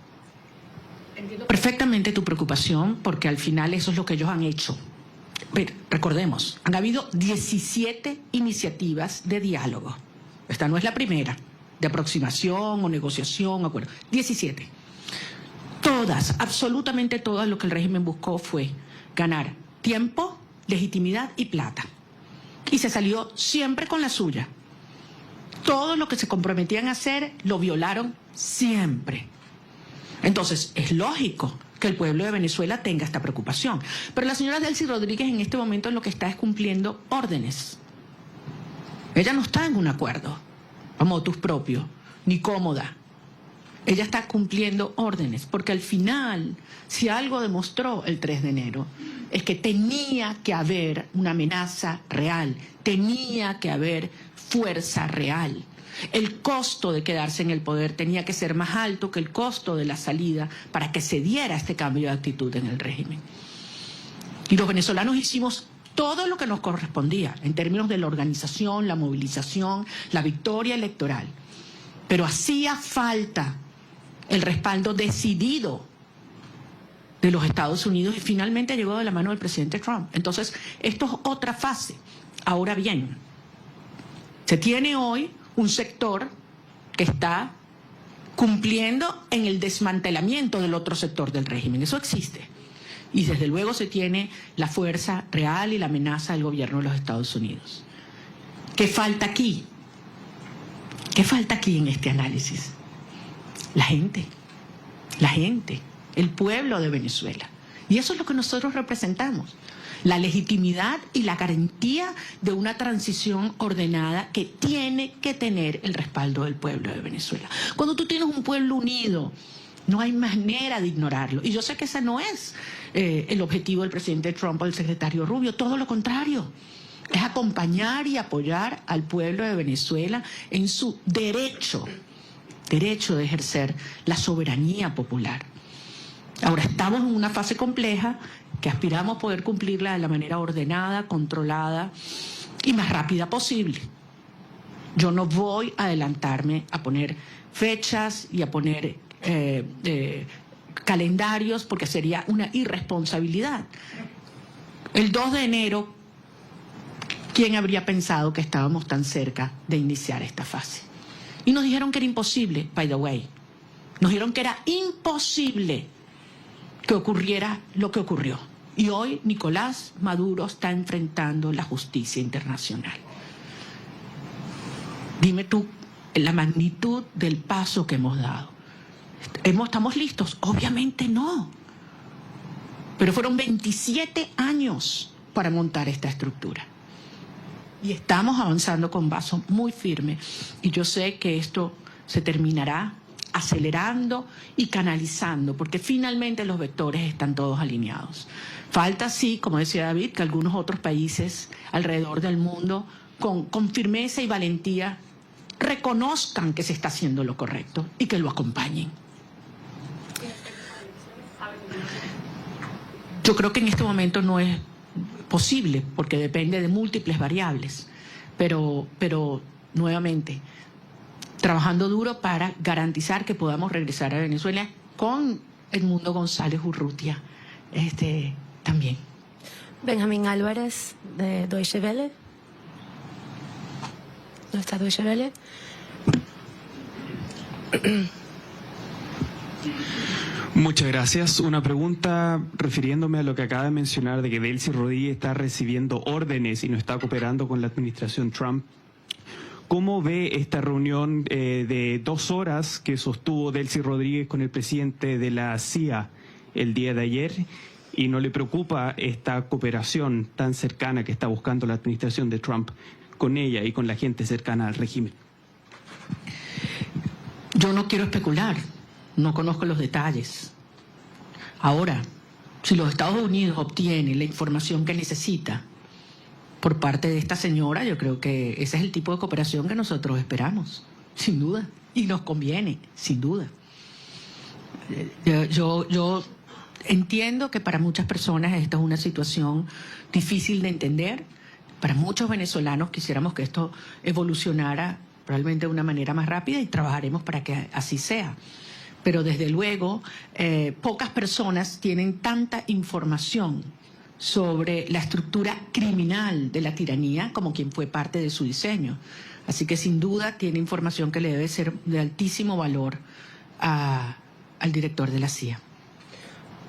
Entiendo perfectamente tu preocupación, porque al final eso es lo que ellos han hecho. Pero recordemos, han habido 17 iniciativas de diálogo. Esta no es la primera, de aproximación o negociación, acuerdo. 17. Todas, absolutamente todas, lo que el régimen buscó fue ganar tiempo, legitimidad y plata. Y se salió siempre con la suya. Todo lo que se comprometían a hacer lo violaron siempre. Entonces, es lógico que el pueblo de Venezuela tenga esta preocupación. Pero la señora Delcy Rodríguez en este momento lo que está es cumpliendo órdenes. Ella no está en un acuerdo a motus propio, ni cómoda. Ella está cumpliendo órdenes, porque al final, si algo demostró el 3 de enero, es que tenía que haber una amenaza real, tenía que haber fuerza real. El costo de quedarse en el poder tenía que ser más alto que el costo de la salida para que se diera este cambio de actitud en el régimen. Y los venezolanos hicimos todo lo que nos correspondía en términos de la organización, la movilización, la victoria electoral. Pero hacía falta el respaldo decidido de los Estados Unidos, y finalmente llegó de la mano del presidente Trump. Entonces, esto es otra fase. Ahora bien, se tiene hoy un sector que está cumpliendo en el desmantelamiento del otro sector del régimen. Eso existe. Y desde luego se tiene la fuerza real y la amenaza del gobierno de los Estados Unidos. ¿Qué falta aquí? ¿Qué falta aquí en este análisis? La gente, el pueblo de Venezuela. Y eso es lo que nosotros representamos. La legitimidad y la garantía de una transición ordenada que tiene que tener el respaldo del pueblo de Venezuela. Cuando tú tienes un pueblo unido, no hay manera de ignorarlo. Y yo sé que ese no es el objetivo del presidente Trump o del secretario Rubio, todo lo contrario. Es acompañar y apoyar al pueblo de Venezuela en su derecho de ejercer la soberanía popular. Ahora estamos en una fase compleja que aspiramos poder cumplirla de la manera ordenada, controlada y más rápida posible. Yo no voy a adelantarme a poner fechas y a poner calendarios porque sería una irresponsabilidad. El 2 de enero, ¿quién habría pensado que estábamos tan cerca de iniciar esta fase? Y nos dijeron que era imposible, by the way. Nos dijeron que era imposible que ocurriera lo que ocurrió. Y hoy Nicolás Maduro está enfrentando la justicia internacional. Dime tú la magnitud del paso que hemos dado. ¿Estamos listos? Obviamente no. Pero fueron 27 años para montar esta estructura. Y estamos avanzando con paso muy firme. Y yo sé que esto se terminará acelerando y canalizando, porque finalmente los vectores están todos alineados. Falta, sí, como decía David, que algunos otros países alrededor del mundo, con firmeza y valentía, reconozcan que se está haciendo lo correcto y que lo acompañen. Yo creo que en este momento no es posible, porque depende de múltiples variables, pero nuevamente, trabajando duro para garantizar que podamos regresar a Venezuela con Edmundo González Urrutia también. Benjamín Álvarez, de Deutsche Welle. ¿No está Deutsche Welle? Muchas gracias. Una pregunta refiriéndome a lo que acaba de mencionar de que Delcy Rodríguez está recibiendo órdenes y no está cooperando con la administración Trump. ¿Cómo ve esta reunión de 2 horas que sostuvo Delcy Rodríguez con el presidente de la CIA el día de ayer? ¿Y no le preocupa esta cooperación tan cercana que está buscando la administración de Trump con ella y con la gente cercana al régimen? Yo no quiero especular, no conozco los detalles. Ahora, si los Estados Unidos obtienen la información que necesita por parte de esta señora, yo creo que ese es el tipo de cooperación que nosotros esperamos, sin duda, y nos conviene, sin duda. Yo entiendo que para muchas personas esta es una situación difícil de entender. Para muchos venezolanos quisiéramos que esto evolucionara probablemente de una manera más rápida y trabajaremos para que así sea. Pero desde luego, pocas personas tienen tanta información sobre la estructura criminal de la tiranía como quien fue parte de su diseño. Así que sin duda tiene información que le debe ser de altísimo valor al director de la CIA.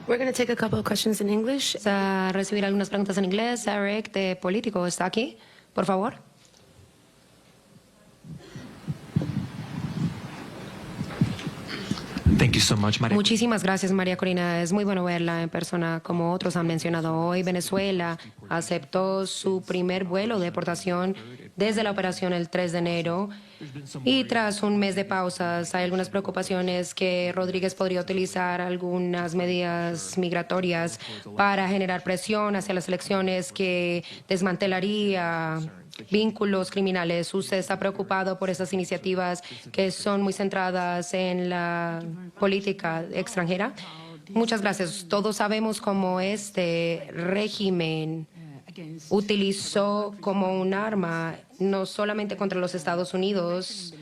We're going to take a couple of questions in English. A recibir algunas preguntas en inglés. Eric, de Político, ¿está aquí? Por favor. Thank you so much, María. Muchísimas gracias, María Corina. Es muy bueno verla en persona. Como otros han mencionado hoy, Venezuela aceptó su primer vuelo de deportación desde la operación el 3 de enero. Y tras un mes de pausas, hay algunas preocupaciones que Rodríguez podría utilizar algunas medidas migratorias para generar presión hacia las elecciones que desmantelaría vínculos criminales. ¿Usted está preocupado por esas iniciativas que son muy centradas en la política extranjera? Muchas gracias. Todos sabemos cómo este régimen utilizó como un arma no solamente contra los Estados Unidos,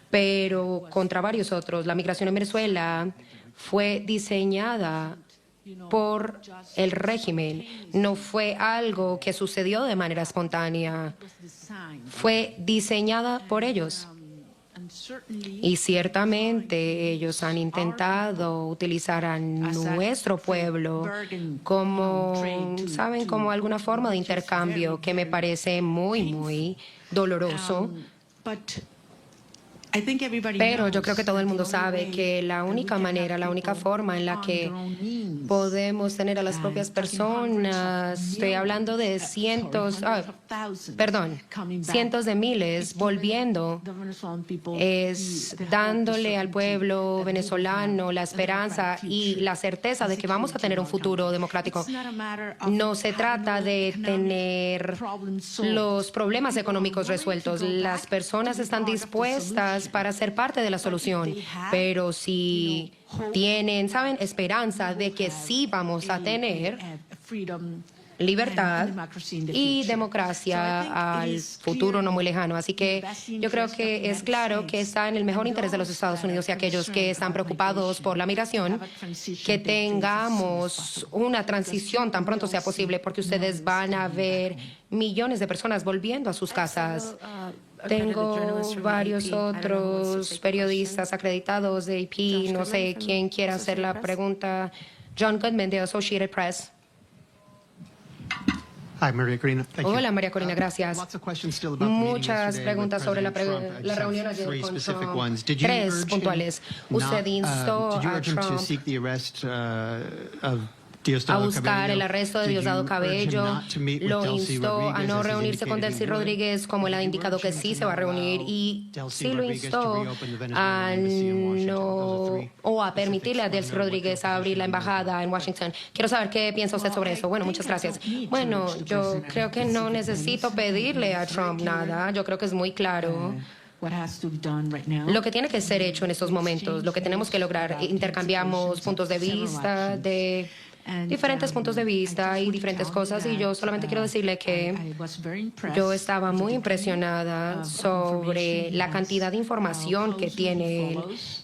pero contra varios otros. La migración en Venezuela fue diseñada por el régimen, no fue algo que sucedió de manera espontánea, fue diseñada por ellos. Y ciertamente ellos han intentado utilizar a nuestro pueblo como, ¿saben?, como alguna forma de intercambio que me parece muy doloroso. Pero yo creo que todo el mundo sabe que la única manera, la única forma en la que podemos tener a las propias personas, estoy hablando de cientos de miles volviendo, es dándole al pueblo venezolano la esperanza y la certeza de que vamos a tener un futuro democrático. No se trata de tener los problemas económicos resueltos. Las personas están dispuestas para ser parte de la solución, pero si tienen, ¿saben?, esperanza de que sí vamos a tener libertad y democracia al futuro no muy lejano. Así que yo creo que es claro que está en el mejor interés de los Estados Unidos y aquellos que están preocupados por la migración, que tengamos una transición tan pronto sea posible, porque ustedes van a ver millones de personas volviendo a sus casas. Tengo varios otros periodistas acreditados de AP. No sé quién quiera hacer la pregunta. John Goodman, de Associated Press. Hi, Maria Corina. Thank you. Hola, María Corina, gracias. Muchas preguntas sobre la reunión ayer con Trump. Tres puntuales. Usted instó a Trump a buscar el arresto de Diosdado Cabello, lo instó a no reunirse con Delcy Rodríguez, como él ha indicado que sí se va a reunir, y sí lo instó a no, o a permitirle a Delcy Rodríguez a abrir la embajada en Washington. Quiero saber qué piensa usted sobre eso. Bueno, muchas gracias. Bueno, yo creo que no necesito pedirle a Trump nada. Yo creo que es muy claro lo que tiene que ser hecho en estos momentos, lo que tenemos que lograr. Intercambiamos puntos de vista de diferentes puntos de vista y diferentes cosas, y yo solamente quiero decirle que yo estaba muy impresionada sobre la cantidad de información que tiene él,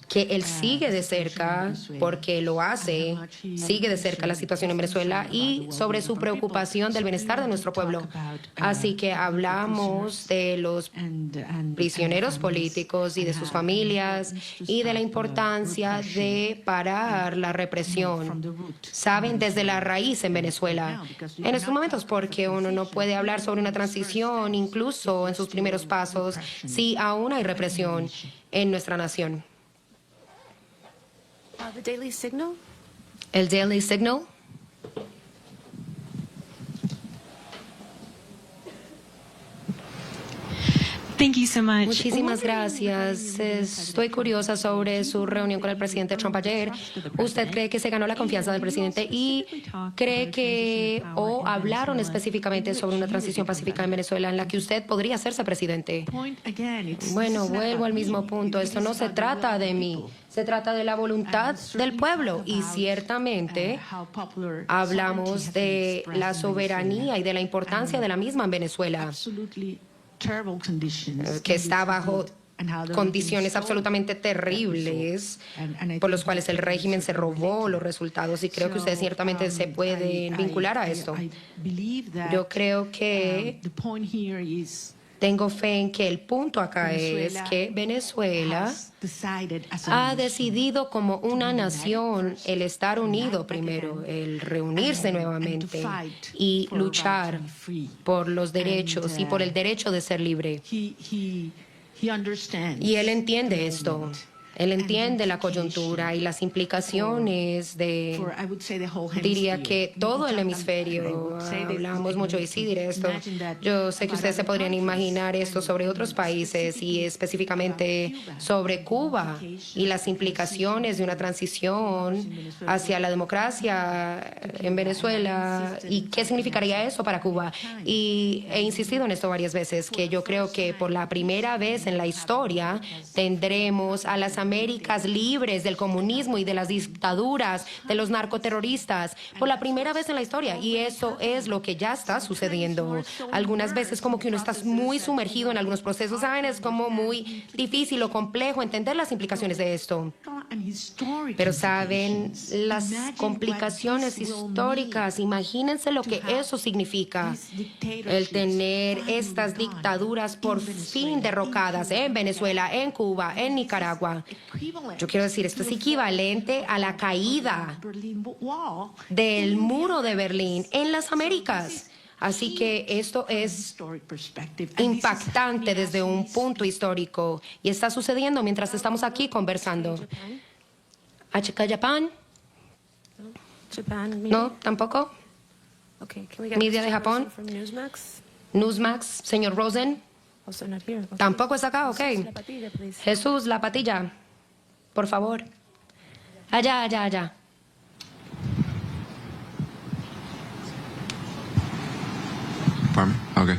que él sigue de cerca, porque lo hace, sigue de cerca la situación en Venezuela, y sobre su preocupación del bienestar de nuestro pueblo. Así que hablamos de los prisioneros políticos y de sus familias y de la importancia de parar la represión, ¿saben?, desde la raíz en Venezuela en estos momentos, porque uno no puede hablar sobre una transición, incluso en sus primeros pasos, si aún hay represión en nuestra nación. The Daily Signal. El Daily Signal. Thank you so much. Muchísimas gracias. Estoy curiosa sobre su reunión con el presidente Trump ayer. ¿Usted cree que se ganó la confianza del presidente y cree que hablaron específicamente sobre una transición pacífica en Venezuela en la que usted podría hacerse presidente? Bueno, vuelvo al mismo punto. Esto no se trata de mí. Se trata de la voluntad del pueblo, y ciertamente hablamos de la soberanía y de la importancia de la misma en Venezuela, que está bajo condiciones absolutamente terribles por los cuales el régimen se robó los resultados, y creo que ustedes ciertamente se pueden vincular a esto. Yo creo que tengo fe en que el punto acá es que Venezuela ha decidido como una nación el estar unido primero, el reunirse nuevamente y luchar por los derechos y por el derecho de ser libre. Y él entiende esto. Él entiende la coyuntura y las implicaciones de, diría que todo el hemisferio. Hablamos mucho, y sí diré esto. Yo sé que ustedes se podrían imaginar esto sobre otros países, y específicamente sobre Cuba y las implicaciones de una transición hacia la democracia en Venezuela, y qué significaría eso para Cuba. Y he insistido en esto varias veces, que yo creo que por la primera vez en la historia tendremos a las Américas libres del comunismo y de las dictaduras, de los narcoterroristas, por la primera vez en la historia, y eso es lo que ya está sucediendo. Algunas veces como que uno está muy sumergido en algunos procesos, ¿saben? Es como muy difícil o complejo entender las implicaciones de esto. Pero saben las complicaciones históricas. Imagínense lo que eso significa. El tener estas dictaduras por fin derrocadas en Venezuela, en Cuba, en Nicaragua. Yo quiero decir, esto es equivalente a la caída del muro de Berlín en las Américas. Así que esto es impactante desde un punto histórico y está sucediendo mientras estamos aquí conversando. ¿HK Japan? No, tampoco. Media de Japón. Newsmax, señor Rosen. Tampoco está acá, ok. Jesús, la patilla. Por favor. Allá. Okay.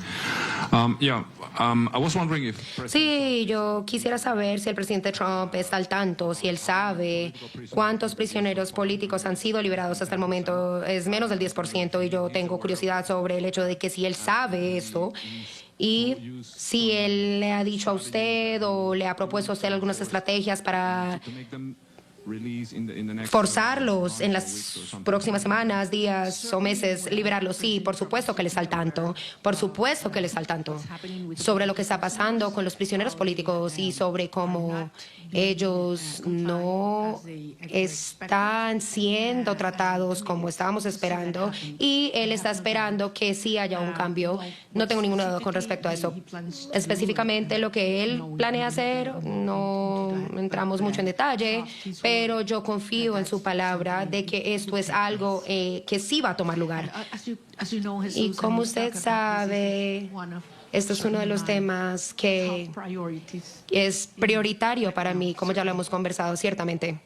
I was wondering if Sí, yo quisiera saber si el presidente Trump está al tanto, si él sabe cuántos prisioneros políticos han sido liberados hasta el momento. Es menos del 10% y yo tengo curiosidad sobre el hecho de que si él sabe eso y si él le ha dicho a usted o le ha propuesto a usted algunas estrategias para forzarlos en las próximas semanas, días o meses, liberarlos. Sí, por supuesto que él está al tanto. Por supuesto que él está al tanto sobre lo que está pasando con los prisioneros políticos y sobre cómo ellos no están siendo tratados como estábamos esperando y él está esperando que sí haya un cambio. No tengo ninguna duda con respecto a eso. Específicamente lo que él planea hacer, no entramos mucho en detalle, pero yo confío en su palabra de que esto es algo que sí va a tomar lugar. Y como usted sabe, esto es uno de los temas que es prioritario para mí, como ya lo hemos conversado, ciertamente.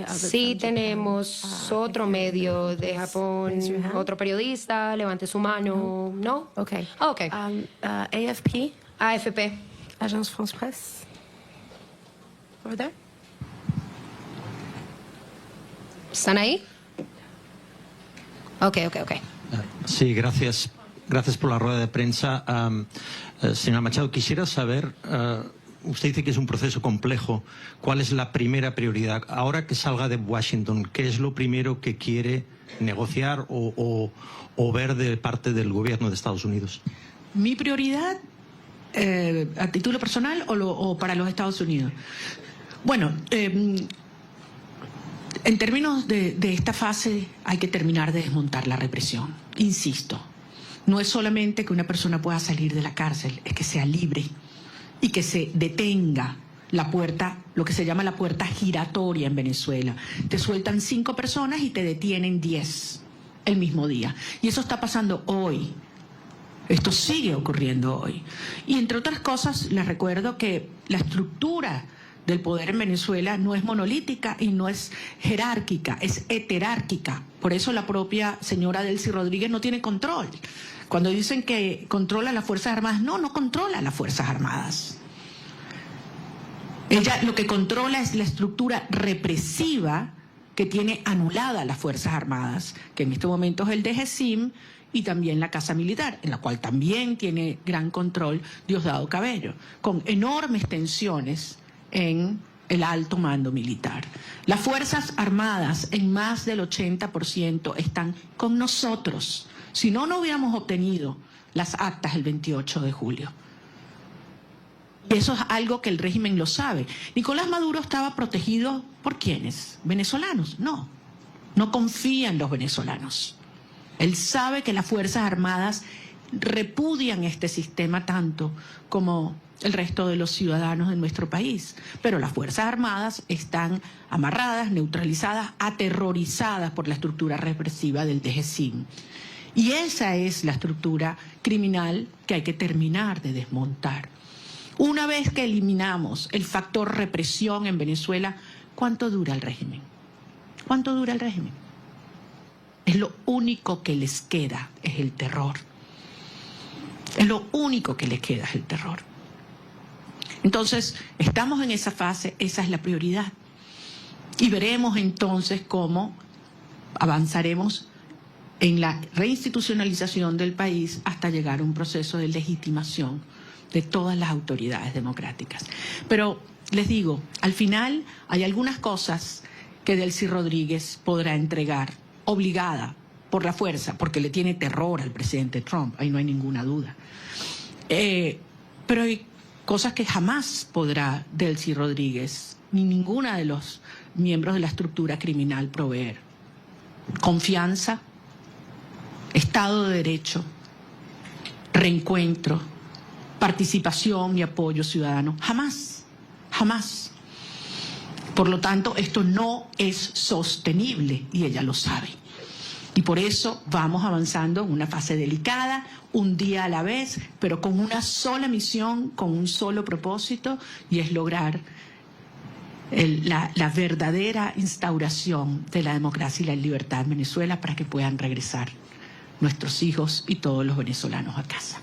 Sí, tenemos otro medio de Japón, otro periodista, levante su mano, ¿no? Ok. AFP. AFP. Agence France Presse. Over there. ¿Están ahí? Ok. Sí, gracias. Gracias por la rueda de prensa. Señora Machado, quisiera saber, usted dice que es un proceso complejo. ¿Cuál es la primera prioridad? Ahora que salga de Washington, ¿qué es lo primero que quiere negociar o ver de parte del gobierno de Estados Unidos? Mi prioridad, a título personal o para los Estados Unidos. Bueno, en términos de esta fase hay que terminar de desmontar la represión. Insisto, no es solamente que una persona pueda salir de la cárcel, es que sea libre y que se detenga la puerta, lo que se llama la puerta giratoria en Venezuela. Te sueltan 5 personas y te detienen 10 el mismo día. Y eso está pasando hoy. Esto sigue ocurriendo hoy. Y entre otras cosas, les recuerdo que la estructura del poder en Venezuela no es monolítica y no es jerárquica, es heterárquica. Por eso la propia señora Delcy Rodríguez no tiene control. Cuando dicen que controla las Fuerzas Armadas, no controla las Fuerzas Armadas. Ella lo que controla es la estructura represiva que tiene anulada las Fuerzas Armadas, que en este momento es el DGCIM y también la Casa Militar, en la cual también tiene gran control Diosdado Cabello, con enormes tensiones en el alto mando militar. Las Fuerzas Armadas en más del 80% están con nosotros. Si no, no hubiéramos obtenido las actas el 28 de julio. Y eso es algo que el régimen lo sabe. Nicolás Maduro estaba protegido ¿por quiénes? ¿Venezolanos? No confía en los venezolanos. Él sabe que las Fuerzas Armadas repudian este sistema tanto como el resto de los ciudadanos de nuestro país. Pero las Fuerzas Armadas están amarradas, neutralizadas, aterrorizadas por la estructura represiva del DGCIM. Y esa es la estructura criminal que hay que terminar de desmontar. Una vez que eliminamos el factor represión en Venezuela, ¿cuánto dura el régimen? ¿Cuánto dura el régimen? Es lo único que les queda, es el terror. Es lo único que les queda, es el terror. Entonces, estamos en esa fase, esa es la prioridad. Y veremos entonces cómo avanzaremos en la reinstitucionalización del país hasta llegar a un proceso de legitimación de todas las autoridades democráticas. Pero les digo, al final hay algunas cosas que Delcy Rodríguez podrá entregar, obligada, por la fuerza, porque le tiene terror al presidente Trump, ahí no hay ninguna duda. Pero hay cosas que jamás podrá Delcy Rodríguez, ni ninguna de los miembros de la estructura criminal proveer. Confianza, Estado de Derecho, reencuentro, participación y apoyo ciudadano. Jamás, jamás. Por lo tanto, esto no es sostenible y ella lo sabe. Y por eso vamos avanzando en una fase delicada, un día a la vez, pero con una sola misión, con un solo propósito, y es lograr la verdadera instauración de la democracia y la libertad en Venezuela para que puedan regresar nuestros hijos y todos los venezolanos a casa.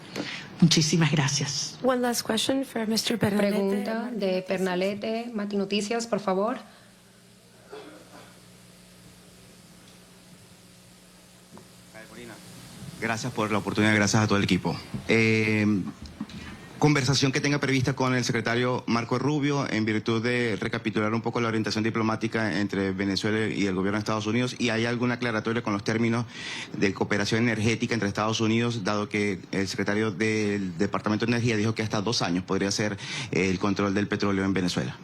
Muchísimas gracias. One last question for Mr. Pernalete. Pregunta de Pernalete, Mati Noticias, por favor. Gracias por la oportunidad, gracias a todo el equipo. Conversación que tenga prevista con el secretario Marco Rubio en virtud de recapitular un poco la orientación diplomática entre Venezuela y el gobierno de Estados Unidos, y hay alguna aclaratoria con los términos de cooperación energética entre Estados Unidos, dado que el secretario del Departamento de Energía dijo que hasta 2 años podría ser el control del petróleo en Venezuela.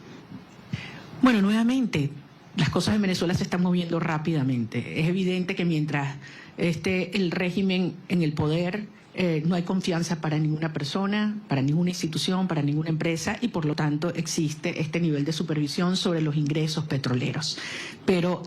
Bueno, nuevamente, las cosas en Venezuela se están moviendo rápidamente. Es evidente que mientras esté el régimen en el poder, no hay confianza para ninguna persona, para ninguna institución, para ninguna empresa, y por lo tanto existe este nivel de supervisión sobre los ingresos petroleros. Pero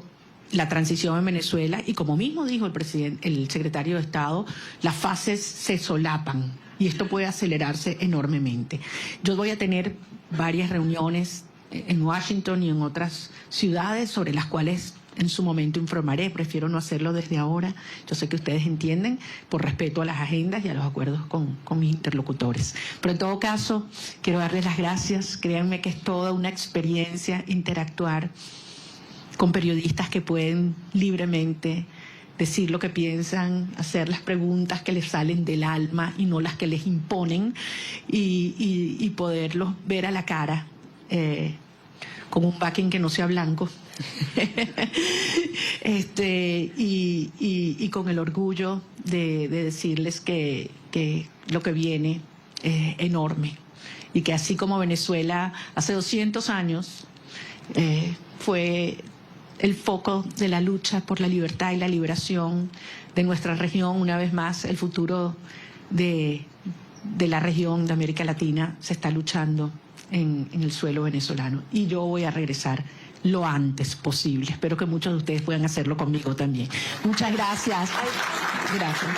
la transición en Venezuela, y como mismo dijo el secretario de Estado, las fases se solapan y esto puede acelerarse enormemente. Yo voy a tener varias reuniones en Washington y en otras ciudades sobre las cuales en su momento informaré. Prefiero no hacerlo desde ahora. Yo sé que ustedes entienden, por respeto a las agendas y a los acuerdos con mis interlocutores. Pero en todo caso, quiero darles las gracias. Créanme que es toda una experiencia interactuar con periodistas que pueden libremente decir lo que piensan, hacer las preguntas que les salen del alma y no las que les imponen, y poderlos ver a la cara con un backing que no sea blanco. Y con el orgullo de decirles que lo que viene es enorme, y que así como Venezuela hace 200 años fue el foco de la lucha por la libertad y la liberación de nuestra región, una vez más el futuro de la región de América Latina se está luchando en el suelo venezolano, y yo voy a regresar lo antes posible. Espero que muchos de ustedes puedan hacerlo conmigo también. Muchas gracias. Gracias.